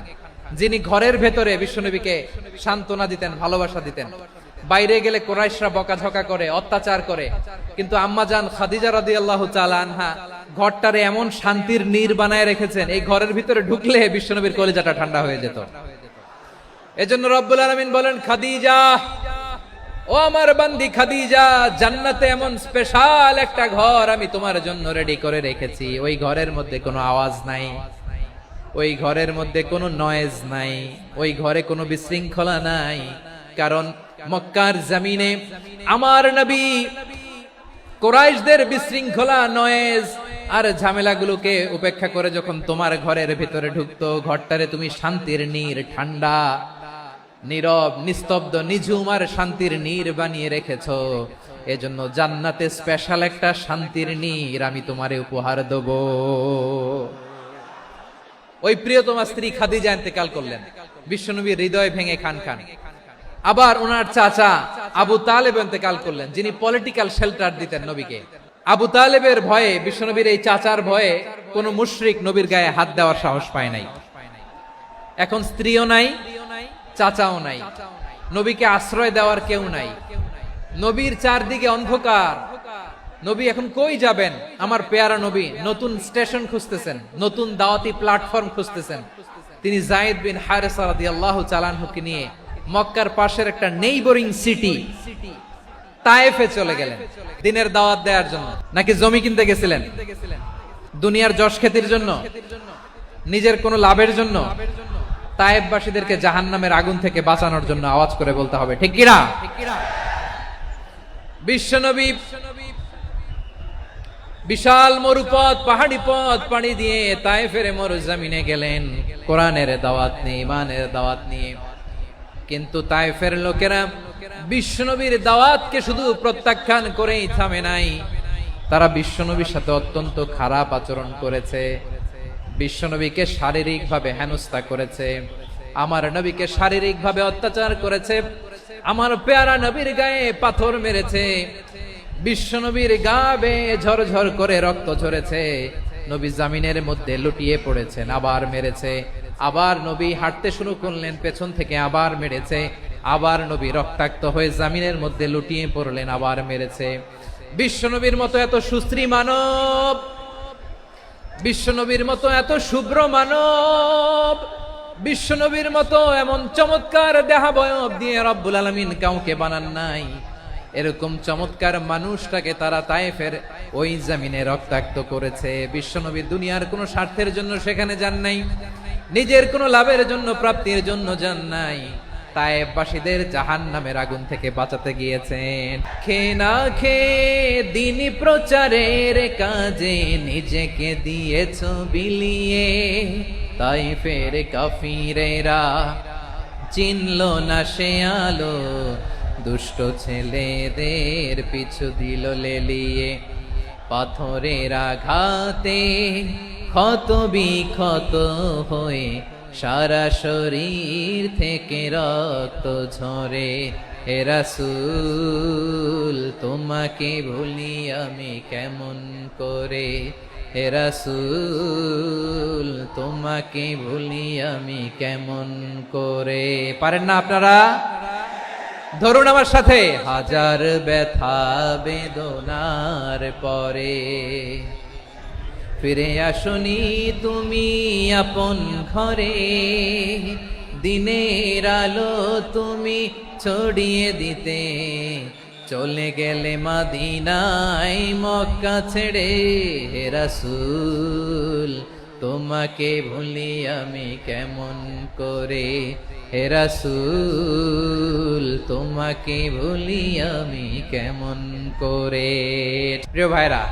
S1: যিনি ঘরের ভেতরে বিশ্বনবীকে সান্ত্বনা দিতেন, ভালোবাসা দিতেন, বাইরে গেলে কুরাইশরা বকাঝকা করে, অত্যাচার করে, কিন্তু আম্মাজান খাদিজা রাদিয়াল্লাহু তাআলা আনহা ঘরটারে এমন শান্তির নীড় বানায় রেখেছেন, এই ঘরের ভিতরে ঢুকলে বিশ্বনবীর কলিজাটা ঠান্ডা হয়ে যেত। এজন্য রব্বুল আলামিন বলেন, খাদিজা, ও আমার বান্দি খাদিজা, জান্নাতে এমন স্পেশাল একটা ঘর আমি তোমার জন্য রেডি করে রেখেছি। ওই ঘরের মধ্যে কোনো আওয়াজ নাই, ওই ঘরের মধ্যে কোনো নয়েজ নাই, ওই ঘরে কোনো বিশৃঙ্খলা নাই। কারণ মক্কার জমিনে আমার নবী কুরাইশদের বিশৃঙ্খলা, নয়েজ আর ঝামেলাগুলোকে উপেক্ষা করে যখন তোমার ঘরের ভিতরে ঢুকতো, ঘরটারে তুমি শান্তির নীড়, ঠান্ডা, নীরব, নিস্তব্ধ, নিঝুম আর শান্তির নীড় বানিয়ে রেখেছো। এজন্য জান্নাতে স্পেশাল একটা শান্তির নীড় আমি তোমারে উপহার দেব। ওই প্রিয়তমা স্ত্রী খাদিজা ইন্তেকাল করলেন, বিশ্বনবীর হৃদয় ভেঙে খান খান। আবার ওনার চাচা আবু তালেব ইন্তেকাল করলেন, যিনি পলিটিক্যাল শেল্টার দিতেন নবীকে। আবু তালেবের ভয়ে, বিশ্বনবীর এই চাচার ভয়ে কোন মুশরিক নবীর গায়ে হাত দেওয়ার সাহস পায় নাই। এখন স্ত্রীও নাই, চাচাও নাই, নবীকে আশ্রয় দেওয়ার কেউ নাই। নবীর চারদিকে অন্ধকার, নবী এখন কই যাবেন? আমার পেয়ারা নবী নতুন স্টেশন খুঁজতেছেন, নতুন দাওয়াতি প্ল্যাটফর্ম খুঁজতেছেন। তিনি যায়েদ বিন হারেসা রাদিয়াল্লাহু তাআলা আনহুকে নিয়ে মক্কার পাশের একটা নেইবরিং সিটি তায়েফে চলে গেলেন দিনের দাওয়াত দেওয়ার জন্য। নাকি জমি কিনতে গেছিলেন? দুনিয়ার যশ খ্যাতির জন্য, নিজের কোনো লাভের জন্য? তায়েফবাসীদেরকে জাহান্নামের আগুন থেকে বাঁচানোর জন্য। আওয়াজ করে বলতে হবে ঠিক কিনা? বিশ্বনবী বিশাল মরুপথ, পাহাড়ি পথ পাড়ি দিয়ে তায়েফের মরুজমিনে গেলেন কোরআনের দাওয়াত নিয়ে, ইমানের দাওয়াত নিয়ে। কিন্তু তায়েফের লোকেরা বিশ্বনবীর দাওয়াতকে শুধু প্রত্যাখ্যান করেই থামে নাই, তারা বিশ্বনবীর সাথে অত্যন্ত খারাপ আচরণ করেছে, বিশ্বনবীকে শারীরিকভাবে হেনস্থা করেছে, আমার নবীকে শারীরিকভাবে অত্যাচার করেছে। আমার পেয়ারা নবীর গায়ে পাথর মেরেছে, বিশ্ব নবীর গা বেয়ে ঝরঝর করে রক্ত ঝরেছে, নবী জামিনের মধ্যে লুটিয়ে পড়েছেন, আবার মেরেছে, আবার নবী হাঁটতে শুরু করলেন, পেছন থেকে আবার মেরেছে, আবার নবী রক্তাক্ত হয়ে জামিনের মধ্যে লুটিয়ে পড়লেন, আবার মেরেছে। বিশ্ব নবীর মতো এত সুশ্রী মানব, বিশ্ব নবীর মতো এত শুভ্র মানব, বিশ্ব নবীর মতো এমন চমৎকার দেহাবয়ব দিয়ে রব্বুল আলামিন কাউকে বানান নাই। এরকম চমৎকার মানুষটাকে তারা তায়েফের ওই জমিনে রক্তাক্ত করেছে। বিশ্বনবী দুনিয়ার কোনো স্বার্থের জন্য সেখানে যান নাই, নিজের কোনো লাভের জন্য, প্রাপ্তির জন্য যান নাই, তায়েফবাসীদের জাহান্নামের আগুন থেকে বাঁচাতে গিয়েছেন। খেয়ে না খেয়ে দ্বীনি প্রচারের কাজে নিজেকে দিয়েছ বিলিয়ে, তায়েফের কাফিরেরা চিনল না সে আলো, দুষ্ট ছেলেদের পিছু দিল লেলিয়ে, পাথরের আঘাতে ক্ষত বিক্ষত হয়ে সারা শরীর থেকে রক্ত ঝরে। হে রাসূল তোমাকে ভুলি আমি কেমন করে, হে রাসূল তোমাকে ভুলি আমি কেমন করে। পারেন না আপনারা? ধরুন আমার সাথে। হাজার ব্যথা বেদনার পরে ফিরে আসনি তুমি আপন ঘরে, দিনের আলো তুমি ছড়িয়ে দিতে, চলে গেলে মদিনায় মক্কা ছেড়ে। হে রাসূল তোমাকে ভুলি আমি কেমন করে, হে রাসূল তোমাকে ভুলি আমি কেমন করে। প্রিয় ভাইরা,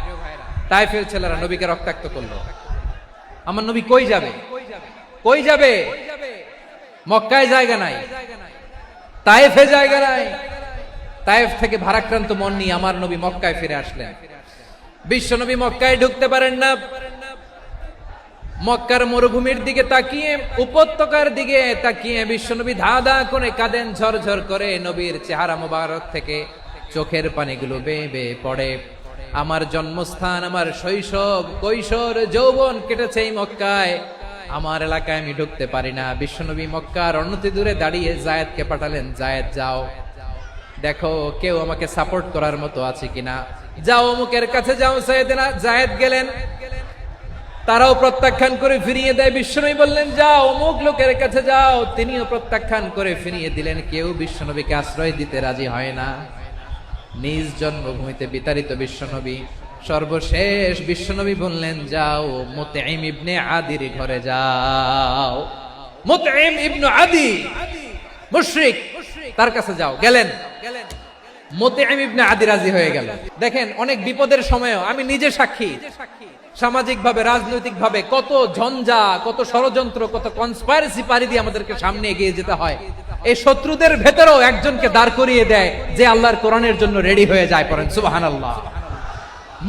S1: তায়েফের ছেলেরা নবীকে রক্তাক্ত করলো। আমার নবী কই যাবে? কই যাবে? মক্কায় জায়গা নাই, তায়েফে জায়গা নাই। তায়েফ থেকে ভারাক্রান্ত মন নিয়ে আমার নবী মক্কায় ফিরে আসলেন। বিশ্ব নবী মক্কায় ঢুকতে পারেন না। মক্কার মরুভূমির দিকে তাকিয়ে, উপত্যকার দিকে তাকিয়ে বিশ্বনবী ধা ধা করে কাঁদেন, ঝরঝর করে। নবীর চেহারা মোবারক থেকে চোখের পানিগুলো বেয়ে বেয়ে পড়ে। আমার জন্মস্থান, আমার শৈশব, কৈশোর, যৌবন কেটেছে এই মক্কায়, আমার এলাকায় আমি ঢুকতে পারি না। বিশ্বনবী মক্কার অনতি দূরে দাঁড়িয়ে জায়েদকে পাঠালেন, জায়েদ যাও দেখো কেউ আমাকে সাপোর্ট করার মতো আছে কিনা, যাও অমুকের কাছে যাও। জায়েদ গেলেন, তারাও প্রত্যাখ্যান করে ফিরিয়ে দেয়। বিশ্বনবী বললেন যাও অমুক লোকের কাছে যাও, তিনিও প্রত্যাখ্যান করে ফিরিয়ে দিলেন। কেউ বিশ্বনবীকে আশ্রয় দিতে রাজি হয় না। নিজ জন্মভূমিতে বিতাড়িত বিশ্বনবী, সর্বশেষ বিশ্বনবী বললেন যাও মুতঈম ইবনে আদির ঘরে যাও। মুতঈম ইবনে আদি মুশরিক, তার কাছে যাও। গেলেন, মুতঈম ইবনে আদি রাজি হয়ে গেল। দেখেন অনেক বিপদের সময়ও আমি নিজে সাক্ষী, সামাজিক ভাবে, রাজনৈতিক ভাবে কত ঝঞ্ঝা, কত ষড়যন্ত্র, কত কনস্পাইরেসি পারি দিয়ে আমাদেরকে সামনে এগিয়ে যেতে হয়। এই শত্রুদের ভেতরেও একজনকে দাঁড় করিয়ে দেয় যে আল্লাহর কোরআনের জন্য রেডি হয়ে যায়। পড়েন সুবহানাল্লাহ।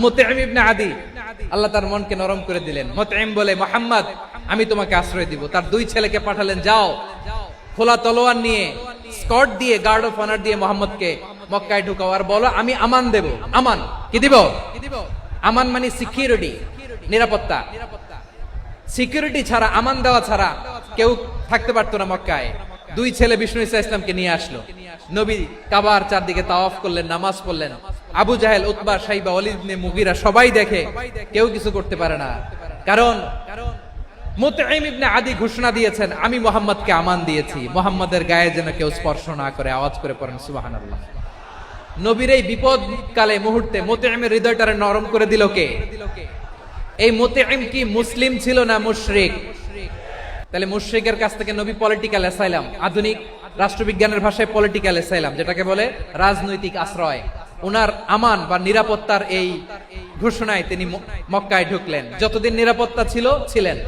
S1: মুতঈম ইবনে আদি, আল্লাহ তার মনকে নরম করে দিলেন। মুতঈম বলে মুহাম্মদ আমি তোমাকে আশ্রয় দিব। তার দুই ছেলেকে পাঠালেন, যাও খোলা তলোয়ার নিয়ে, স্কট দিয়ে, গার্ড অফ অনার দিয়ে মুহাম্মদকে মক্কায় ঢুকাও, আর বলো আমি আমান দেব। আমান কি দিব? আমান মানে সিকিউরিটি, নিরাপত্তা। সিকিউরিটি ছাড়া, আমান দেওয়া ছাড়া কেউ থাকতে পারতো না মক্কায়। দুই ছেলে বিষ্ণু ইসা ইসলামকে নিয়ে আসলো। নবী কাবার চারদিকে তাওয়াফ করলেন, নামাজ পড়লেন। আবু জাহেল, উতবা, শাইবা, ওয়ালিদ ইবনে মুগীরা সবাই দেখে, কেউ কিছু করতে পারে না। কারণ মুতঈম ইবনে আদি ঘোষণা দিয়েছেন আমি মুহাম্মদকে আমান দিয়েছি, মুহাম্মদের গায়ে যেন কেউ স্পর্শ না করে। আওয়াজ করে পড়েন সুবহানাল্লাহ। নবীর এই বিপদ কালে মুহূর্তে মুতঈমের হৃদয়টারে নরম করে দিল কে? এই মুতঈম কি মুসলিম ছিল না মুশরিক? তাহলে মুশরিকের কাছ থেকে নবী পলিটিক্যাল অ্যাসাইলাম, আধুনিক রাষ্ট্রবিজ্ঞানের ভাষায় পলিটিক্যাল অ্যাসাইলাম, যেটাকে বলে রাজনৈতিক আশ্রয়, উনার আমান বা নিরাপত্তার এই ঘোষণায় তিনি মক্কায় ঢুকলেন। যতদিন নিরাপত্তা ছিল ছিলেন।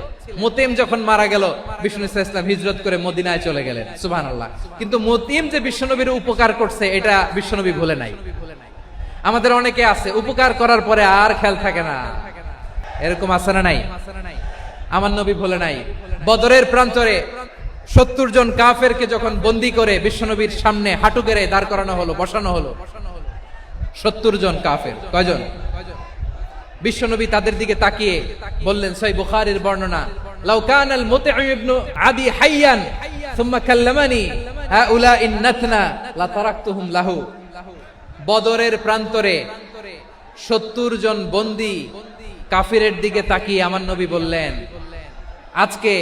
S1: মুতঈম যখন মারা গেল, বিষ্ণু ইসলাম হিজরত করে মদিনায় চলে গেলেন। সুবহানাল্লাহ। কিন্তু মুতঈম যে বিশ্বনবীর উপকার করছে এটা বিশ্বনবী ভুলে নাই। আমাদের অনেকে আছে উপকার করার পরে আর খেয়াল থাকে না, এরকম আছে না নাই? আমার নবী ভুলে নাই। বদরের প্রান্তরে 70 জন কাফেরকে যখন বন্দী করে বিশ্বনবীর সামনে হাঁটু গেড়ে দাঁড় করানো হলো, বসানো হলো, 70 জন কাফের। কয়জন? বিশ্বনবী তাদের দিকে তাকিয়ে বললেন, সহিহ বুখারীর বর্ণনা, লাউ কানাল মুতঈম ইবনে আদি হাইয়ান সুম্মা কাল্লামানি হাউলা ইন্নাতনা লা তারাকতুহুম লাহু। বদরের প্রান্তরে 70 জন বন্দী কাফিরের দিকে তাকিয়ে আমার নবী বললেন, আজকে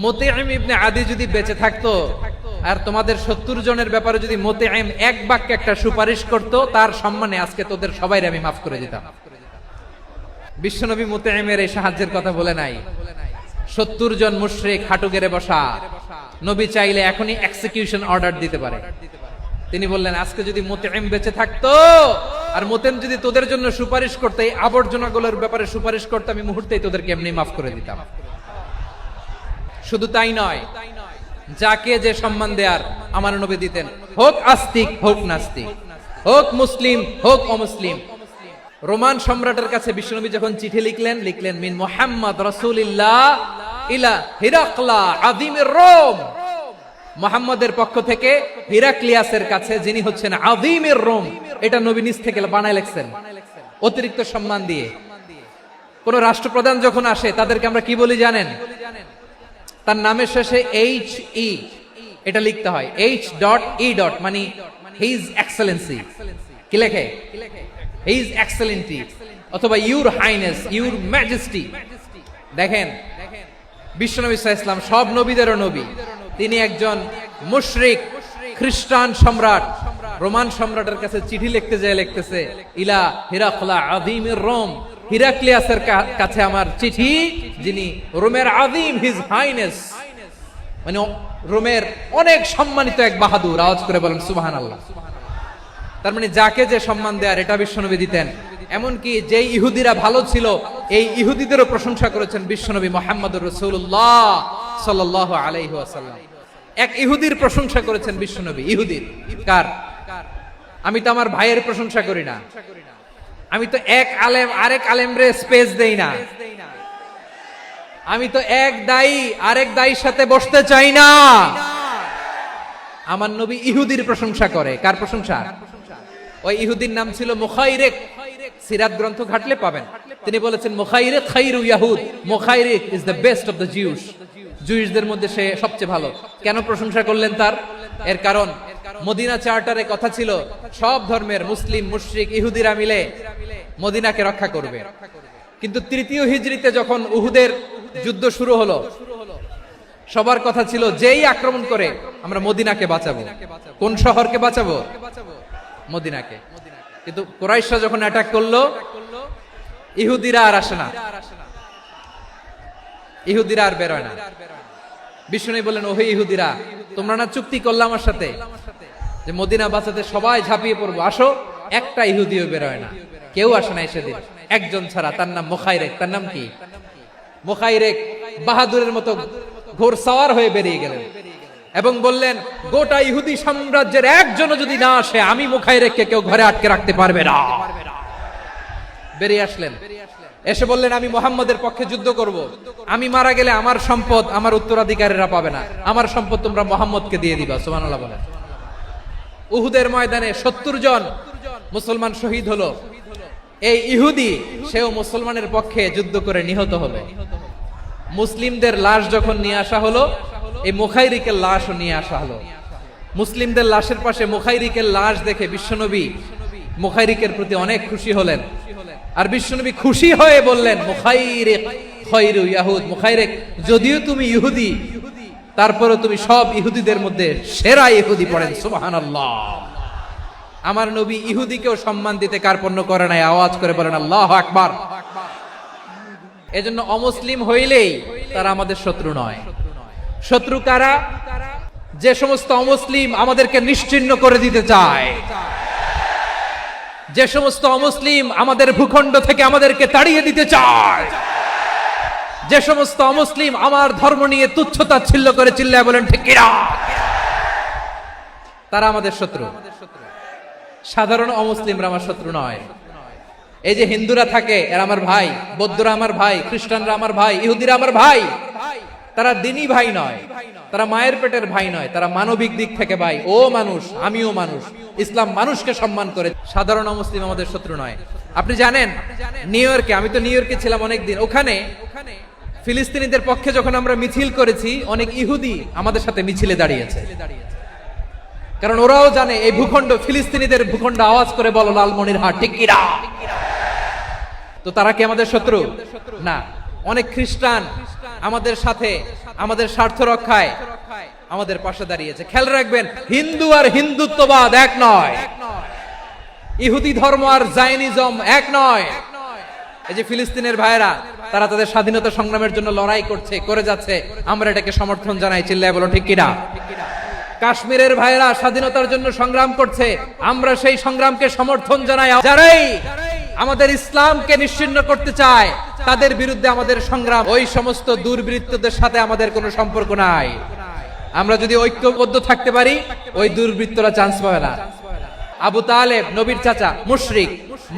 S1: মুতঈম ইবনে আদি যদি বেঁচে থাকতো আর তোমাদের 70 জনের ব্যাপারে যদি মুতঈম এক বাক্যে একটা সুপারিশ করত, তার সম্মানে আজকে তোদের সবাইকে আমি মাফ করে দিতাম। বিশ্বনবী মুতঈমের এই সাহায্যের কথা বলে নাই। 70 জন মুশরিক হাঁটু গেড়ে বসা, নবী চাইলে এখনই এক্সিকিউশন অর্ডার দিতে পারে। তিনি বললেন, আজকে যদি মুতঈম বেঁচে থাকতো আর মুতঈম যদি তোদের জন্য সুপারিশ করতে, এই আবর্জনাগুলোর ব্যাপারে সুপারিশ করতে, আমি মুহূর্তেই তোদেরকে এমনি মাফ করে দিতাম। শুধু তাই নয়, যাকে যে সম্মান দেয়ার আমার নবী দিতেন, হোক আস্তিক হোক নাস্তিক, হোক মুসলিম হোক অমুসলিম। রোমান সম্রাটের কাছে বিশ্বনবী যখন চিঠি লিখলেন মিন মুহাম্মদ রাসূলিল্লাহ ইলা হিরাকলা আযীমির রোম, মুহাম্মদের পক্ষ থেকে হিরাক্লিয়াসের কাছে, যিনি হচ্ছেন আযীমির রোম, এটা নবী নিজ থেকে বানায় লিখছেন অতিরিক্ত সম্মান দিয়ে। কোন রাষ্ট্রপ্রধান যখন আসে তাদেরকে আমরা কি বলি জানেন? তার নামের শেষে HE এটা লিখতে হয়, H.E. মানে হিজ এক্সেলেন্সি। কি লেখে? হিজ এক্সেলেন্টি অথবা ইউর হাইনেস, ইউর ম্যাজেস্টি। দেখেন, বিশ্বনবী সাল্লাল্লাহু আলাইহি ওয়াসাল্লাম সব নবীদেরও নবী, তিনি একজন মুশরিক খ্রিস্টান সম্রাট রোমান সম্রাটের কাছে চিঠি লিখতে যায়, লিখতেছে ইলা হিরাকলা আযীমির রোম, হিরাক্লিয়াসের কাছে আমার চিঠি, যিনি রোমের আযীম, হিজ হাইনেস, মানে রোমের অনেক সম্মানিত এক বাহাদুর। আওয়াজ করে বলেন সুবহানাল্লাহ। তার মানে যাকে যে সম্মান দেয়ার এটা বিশ্বনবী দিতেন। এমনকি যেই ইহুদিরা ভালো ছিল, এই ইহুদিদেরও প্রশংসা করেছেন বিশ্বনবী মুহাম্মদুর রাসূলুল্লাহ সাল্লাল্লাহু আলাইহি ওয়াসাল্লাম। এক ইহুদির প্রশংসা করেছেন বিশ্বনবী। ইহুদির কার? আমি তো আমার ভাইয়ের প্রশংসা করি না, আমি তো এক আলেম আরেক আলেমরে স্পেস দেই না, আমি তো এক দায়ী আরেক দায়ীর সাথে বসতে চাই না। আমার নবী ইহুদির প্রশংসা করে। কার প্রশংসা? ওই ইহুদির নাম ছিল মুখাইরিক। সিরাত গ্রন্থ ঘাটলে পাবেন। তিনি বলেছেন, মুখাইরিক খাইরু ইয়াহুদ, Mukhayriq is the best of the Jews. জুইশদের মধ্যে সে সবচেয়ে ভালো। কেন প্রশংসা করলেন তার? এর কারণ মদিনা চার্টারে কথা ছিল সব ধর্মের মুসলিম, মুশরিক, ইহুদিরা মিলে মদিনাকে রক্ষা করবে। কিন্তু তৃতীয় হিজরিতে যখন উহুদের যুদ্ধ শুরু হলো, সবার কথা ছিল যেই আক্রমণ করে আমরা মদিনাকে বাঁচাবো। কোন শহরকে বাঁচাবো? মদিনাকে। কিন্তু কুরাইশরা যখন অ্যাটাক করলো, ইহুদিরা আর আসে না, ইহুদিরা আর বেরোয় না। বিষ্ণু বললেন, ওহে ইহুদিরা, তোমরা না চুক্তি করলে আমার সাথে যে মদিনা বাঁচাতে সবাই ঝাঁপিয়ে পড়বো, আসো। একটা ইহুদিও বেরোয় না, কেউ আসে না সেদিন, একজন ছাড়া। তার নাম মুখাইরিক। তার নাম কি? মুখাইরিক বাহাদুরের মতো ঘোড়সাওয়ার হয়ে বেরিয়ে গেলেন এবং বললেন, গোটা ইহুদি সাম্রাজ্যের একজনও যদি না আসে, আমি মুখাইরিককে কেউ ঘরে আটকে রাখতে পারবে না। বেরিয়ে আসলেন, এসে বললেন, আমি মুহাম্মদের পক্ষে যুদ্ধ করব। আমি মারা গেলে আমার সম্পদ আমার উত্তরাধিকারীরা পাবে না, আমার সম্পদ তোমরা মুহাম্মদকে দিয়ে দিবা। সুবহানাল্লাহ বলেন। উহুদের ময়দানে 70 জন মুসলমান শহীদ হলো। এই ইহুদি, সেও মুসলমানের পক্ষে যুদ্ধ করে নিহত হলো। মুসলিমদের লাশ যখন নিয়ে আসা হলো, এই মুখাইরিকের লাশও নিয়ে আসা হলো। মুসলিমদের লাশের পাশে মুখাইরিকের লাশ দেখে বিশ্বনবী মুখাইরিকের প্রতি অনেক খুশি হলেন। আর বিশ্বনবী খুশি হয়ে বললেন, মুখাইরিক খায়রু ইয়াহুদ, মুখাইরিক যদিও তুমি ইহুদি, তারপরে তুমি সব ইহুদিদের মধ্যে সেরা ইহুদি। পড়েন সুবহানাল্লাহ। আমার নবী ইহুদিকেও সম্মান দিতে কার্পণ্য করে নাই। আওয়াজ করে বলেন আল্লাহু আকবার। এজন্য অমুসলিম হইলেই তারা আমাদের শত্রু নয়। শত্রু কারা? যে সমস্ত অমুসলিম আমাদেরকে নিশ্চিহ্ন করে দিতে চায়, যে সমস্ত অমুসলিম আমাদের ভূখণ্ড থেকে আমাদেরকে তাড়িয়ে দিতে চায়, যে সমস্ত অমুসলিম আমার ধর্ম নিয়ে তুচ্ছতাচ্ছিল্য করে চিল্লায় বলেন ঠিক কিনা, তারা আমাদের শত্রু। সাধারণ অমুসলিমরা আমার শত্রু নয়। এই যে হিন্দুরা থাকে, এরা আমার ভাই, বৌদ্ধরা আমার ভাই, খ্রিস্টানরা আমার ভাই, ইহুদিরা আমার ভাই। তারা দিনী ভাই নয়, তারা মায়ের পেটের ভাই নয়, তারা মানবিক দিক থেকে ভাই। ও মানুষ, আমিও মানুষ, ইসলাম মানুষকে সম্মান করে। সাধারণ মুসলিম আমাদের শত্রু নয়। আপনি জানেন নিউ ইয়র্কে, আমি তো নিউ ইয়র্কে ছিলাম অনেকদিন, ওখানে ফিলিস্তিনিদের পক্ষে যখন আমরা মিছিল করেছি, অনেক ইহুদি আমাদের সাথে মিছিলে দাঁড়িয়েছে। কারণ ওরাও জানে এই ভূখণ্ড ফিলিস্তিনিদের ভূখণ্ড। আওয়াজ করে বলো লালমনিরহাট ঠিক কিনা। তো তারা কি আমাদের শত্রু? না। অনেক খ্রিস্টান আমাদের সাথে আমাদের স্বার্থ রক্ষায় আমাদের পাশে দাঁড়িয়েছে। খেয়াল রাখবেন, হিন্দু আর হিন্দুত্ববাদ এক নয়, ইহুদি ধর্ম আর জায়নিজম এক নয়। এই যে ফিলিস্তিনের ভাইয়েরা, তারা তাদের স্বাধীনতা সংগ্রামের জন্য লড়াই করছে, করে যাচ্ছে, আমরা এটাকে সমর্থন জানাই। চিল্লায় বলো ঠিক কিনা। কাশ্মীরের ভাইয়েরা স্বাধীনতার জন্য সংগ্রাম করছে, আমরা সেই সংগ্রামকে সমর্থন জানাই। যারাই আমাদের ইসলামকে নিশ্চিহ্ন করতে চায়, তাদের বিরুদ্ধে আমাদের সংগ্রাম। ওই সমস্ত দুর্বৃত্তদের সাথে আমাদের কোনো সম্পর্ক নাই। আমরা যদি ঐক্যবদ্ধ থাকতে পারি, ওই দুর্বৃত্তরা চান্স পাবে না। আবু তালেব নবীর চাচা, মুশরিক,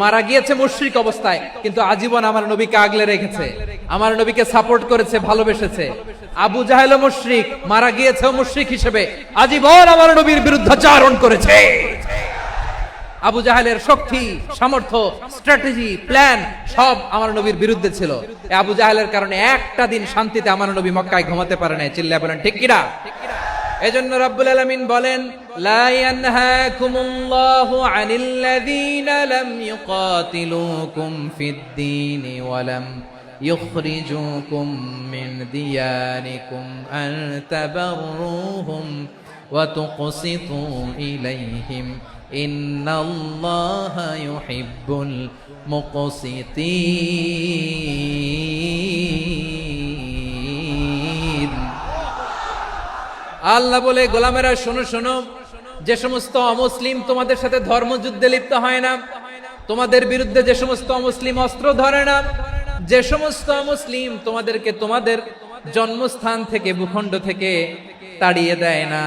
S1: মারা গিয়েছে মুশরিক অবস্থায়, কিন্তু আজীবন আমার নবীকে আগলে রেখেছে, আমার নবীকে সাপোর্ট করেছে, ভালোবেসেছে। আবু জাহেল মুশরিক, মারা গিয়েছে মুশরিক হিসেবে, আজীবন আমার নবীর বিরুদ্ধাচারণ করেছে। আবু জাহেলের শক্তি, সামর্থ্য, স্ট্র্যাটেজি, প্ল্যান সব আমার নবীর বিরুদ্ধে ছিল। আবু জাহেলের কারণে একটা দিন শান্তিতে আমার নবী মক্কায় ঘুমাতে পারে নাই। চিল্লায় বলেন ঠিক কিনা। এজন্য রব্বুল আলামিন বলেন, লা ইয়ানহাকুমুল্লাহু আনিল্লাযীনা লাম ইউকাতিলুকুম ফিদ-দীন ওয়া লাম ইখরিজুকুম মিন দিয়ারিকুম আন তাবাররুহুম ওয়া তুকসিতু ইলাইহিম ইন্নাল্লাহা ইউহিব্বুল মুকসিতিন। আল্লাহ বলে, গোলামেরা শোনো শোনো, যে সমস্ত অমুসলিম তোমাদের সাথে ধর্মযুদ্ধে লিপ্ত হয় না, তোমাদের বিরুদ্ধে যে সমস্ত অমুসলিম অস্ত্র ধরে না, যে সমস্ত মুসলিম তোমাদেরকে তোমাদের জন্মস্থান থেকে, ভূখণ্ড থেকে তাড়িয়ে দেয় না,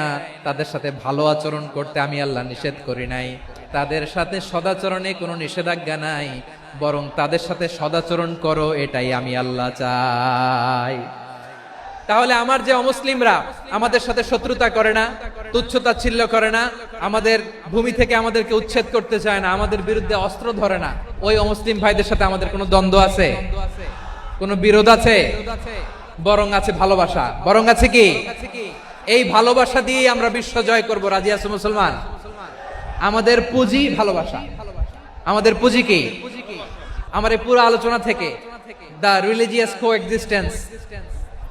S1: তাদের সাথে ভালো আচরণ করতে আমি আল্লাহ নিষেধ করি নাই। তাদের সাথে সদাচরণে কোনো নিষেধাজ্ঞা নাই, বরং তাদের সাথে সদাচরণ করো, এটাই আমি আল্লাহ চাই। তাহলে আমার যে অমুসলিমরা আমাদের সাথে শত্রুতা করে না, তুচ্ছতাচ্ছিল্য করে না, আমাদের ভূমি থেকে আমাদেরকে উচ্ছেদ করতে চায় না, আমাদের বিরুদ্ধে অস্ত্র ধরে না, ওই অমুসলিম ভাইদের সাথে আমাদের কোনো দ্বন্দ্ব আছে? কোনো বিরোধ আছে? বরং আছে ভালোবাসা। বরং আছে কি? এই ভালোবাসা দিয়ে আমরা বিশ্ব জয় করব। রাজি আছো মুসলমান? আমাদের পুঁজি ভালোবাসা। আমাদের পুঁজি কি? আমার এই পুরো আলোচনা থেকে দা রিলিজিয়াস কোএক্সিস্টেন্স,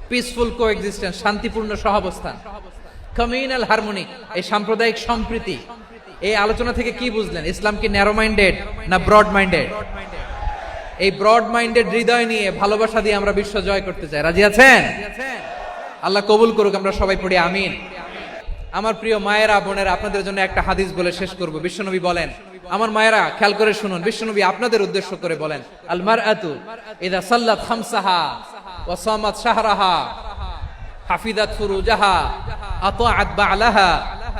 S1: পিসফুল কোএক্সিস্টেন্স, শান্তিপূর্ণ সহাবস্থান, কমিউনাল হারমোনি, এই সাম্প্রদায়িক সম্প্রীতি, এই আলোচনা থেকে কি বুঝলেন? ইসলাম কি ন্যারো মাইন্ডেড না ব্রড মাইন্ডেড? এই ব্রড মাইন্ডেড হৃদয় নিয়ে, ভালোবাসা দিয়ে আমরা বিশ্ব জয় করতে চাই। রাজি আছেন? আল্লাহ কবুল করুক। আমরা সবাই পড়ি আমিন। আমার প্রিয় মায়েরা, বোনেরা, আপনাদের জন্য একটা হাদিস বলে শেষ করব। বিশ্বনবী বলেন, আমার মায়েরা খেয়াল করে শুনুন, বিশ্বনবী আপনাদের উদ্দেশ্য করে বলেন, আল মারআতু ইযা সাল্লাত খামসাহা ওয়া সামাত শাহরাহা হাফিজাত ফুরুজাহা আতাআত বা'লাহা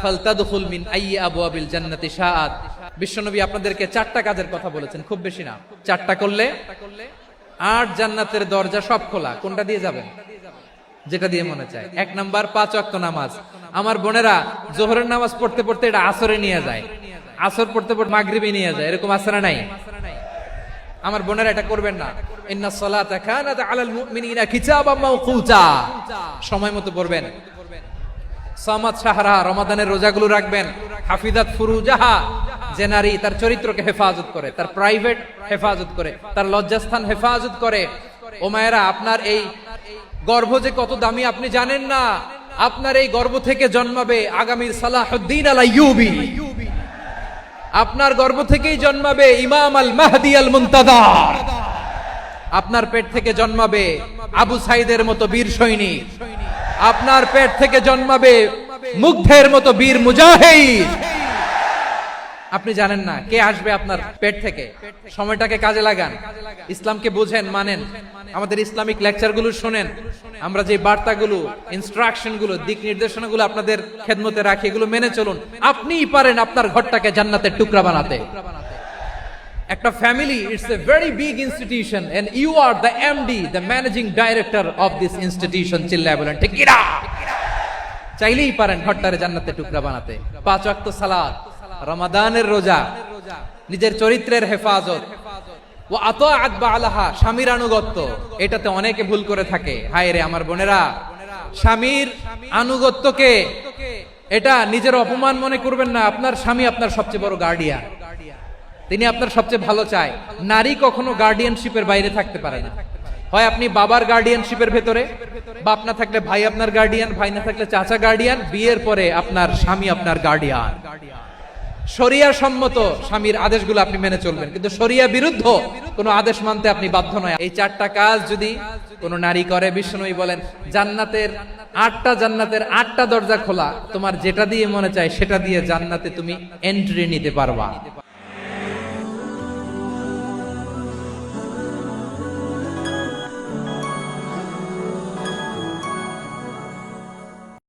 S1: ফালতাদখুল মিন আইয়ি আবওয়াবিল জান্নাতি শাআত। বিশ্বনবী আপনাদেরকে 4টা কাজের কথা বলেছেন, খুব বেশি না। 4টা করলে 8 জান্নাতের দরজা সব খোলা। কোনটা দিয়ে যাবেন? যেটা দিয়ে মনে চায়। 1 নাম্বার 5 ওয়াক্ত নামাজ। আমার বোনেরা জোহরের নামাজ পড়তে পড়তে এটা আসরে নিয়ে যায়, আসর পড়তে পড়তে মাগরিবে নিয়ে যায়, এরকম আছে না নাই? আমার বোনেরা এটা করবেন না। ইন্নাস সালাতা কানাত আলাল মুমিনিনা কিতাবাম মাওকুতা, সময় মতো পড়বেন। সামাত শাহরা, রমাদানের রোজাগুলো রাখবেন। হাফিজাত ফুরুজাহা, যে নারী তার চরিত্রকে হেফাজত করে, তার প্রাইভেট হেফাজত করে, তার লজ্জাস্থান হেফাজত করে। ও মায়েরা, আপনার এই গর্ভ যে কত দামি আপনি জানেন না। আপনার এই গর্ভ থেকে জন্মাবে আগামীর সালাহুদ্দিন আল আইয়ুবী। আপনার গর্ভ থেকেই জন্মাবে ইমাম আল মাহদি আল মুনতাজার। আপনার পেট থেকে জন্মাবে আবু সাইদের মতো বীর সৈনিক। আপনার পেট থেকে জন্মাবে মুগ্ধের মতো বীর মুজাহিদ। আপনি জানেন না কে আসবে আপনার পেট থেকে। সময়টাকে কাজে লাগান, ইসলামকে বুঝেন, মানেন, আমাদের ইসলামিক লেকচারগুলো শোনেন। আমরা যে বার্তাগুলো, ইনস্ট্রাকশনগুলো, দিক নির্দেশনাগুলো আপনাদের খেদমতে রাখি, এগুলো মেনে চলুন। আপনিই পারেন আপনার ঘরটাকে জান্নাতের টুকরা বানাতে। একটা family it's a very big institution and you are the MD the managing director of this institution. চিল্লায় বলেন ঠিক কিনা? চাইলেই পারেন ঘরটারে জান্নাতের টুকরা বানাতে। 5 ওয়াক্ত সালাত, রমাদানের রোজা, নিজের চরিত্রের হেফাজত, ওয়া আতাআত বালাহা, স্বামীর আনুগত্য। এটাতে অনেকে ভুল করে থাকে। হায় রে আমার বোনেরা, স্বামীর আনুগত্যকে এটা নিজের অপমান মনে করবেন না। আপনার স্বামী আপনার সবচেয়ে বড় গার্ডিয়ান, তিনি আপনার সবচেয়ে ভালো চায়। নারী কখনো গার্ডিয়ানশিপের বাইরে থাকতে পারে না। হয় আপনি বাবার গার্ডিয়ানশিপের ভেতরে, বাপ না থাকলে ভাই আপনার গার্ডিয়ান, ভাই না থাকলে চাচা গার্ডিয়ান, বিয়ের পরে আপনার স্বামী আপনার গার্ডিয়ান। শরিয়া সম্মত স্বামীর আদেশগুলো আপনি মেনে চলবেন, কিন্তু শরিয়া বিরুদ্ধ কোনো আদেশ মানতে আপনি বাধ্য নয়। এই 4টা কাজ যদি কোনো নারী করে, বিষ্ণুই বলেন জান্নাতের 8টা দরজা খোলা, তোমার যেটা দিয়ে মনে চায় সেটা দিয়ে জান্নাতে তুমি এন্ট্রি নিতে পারবা।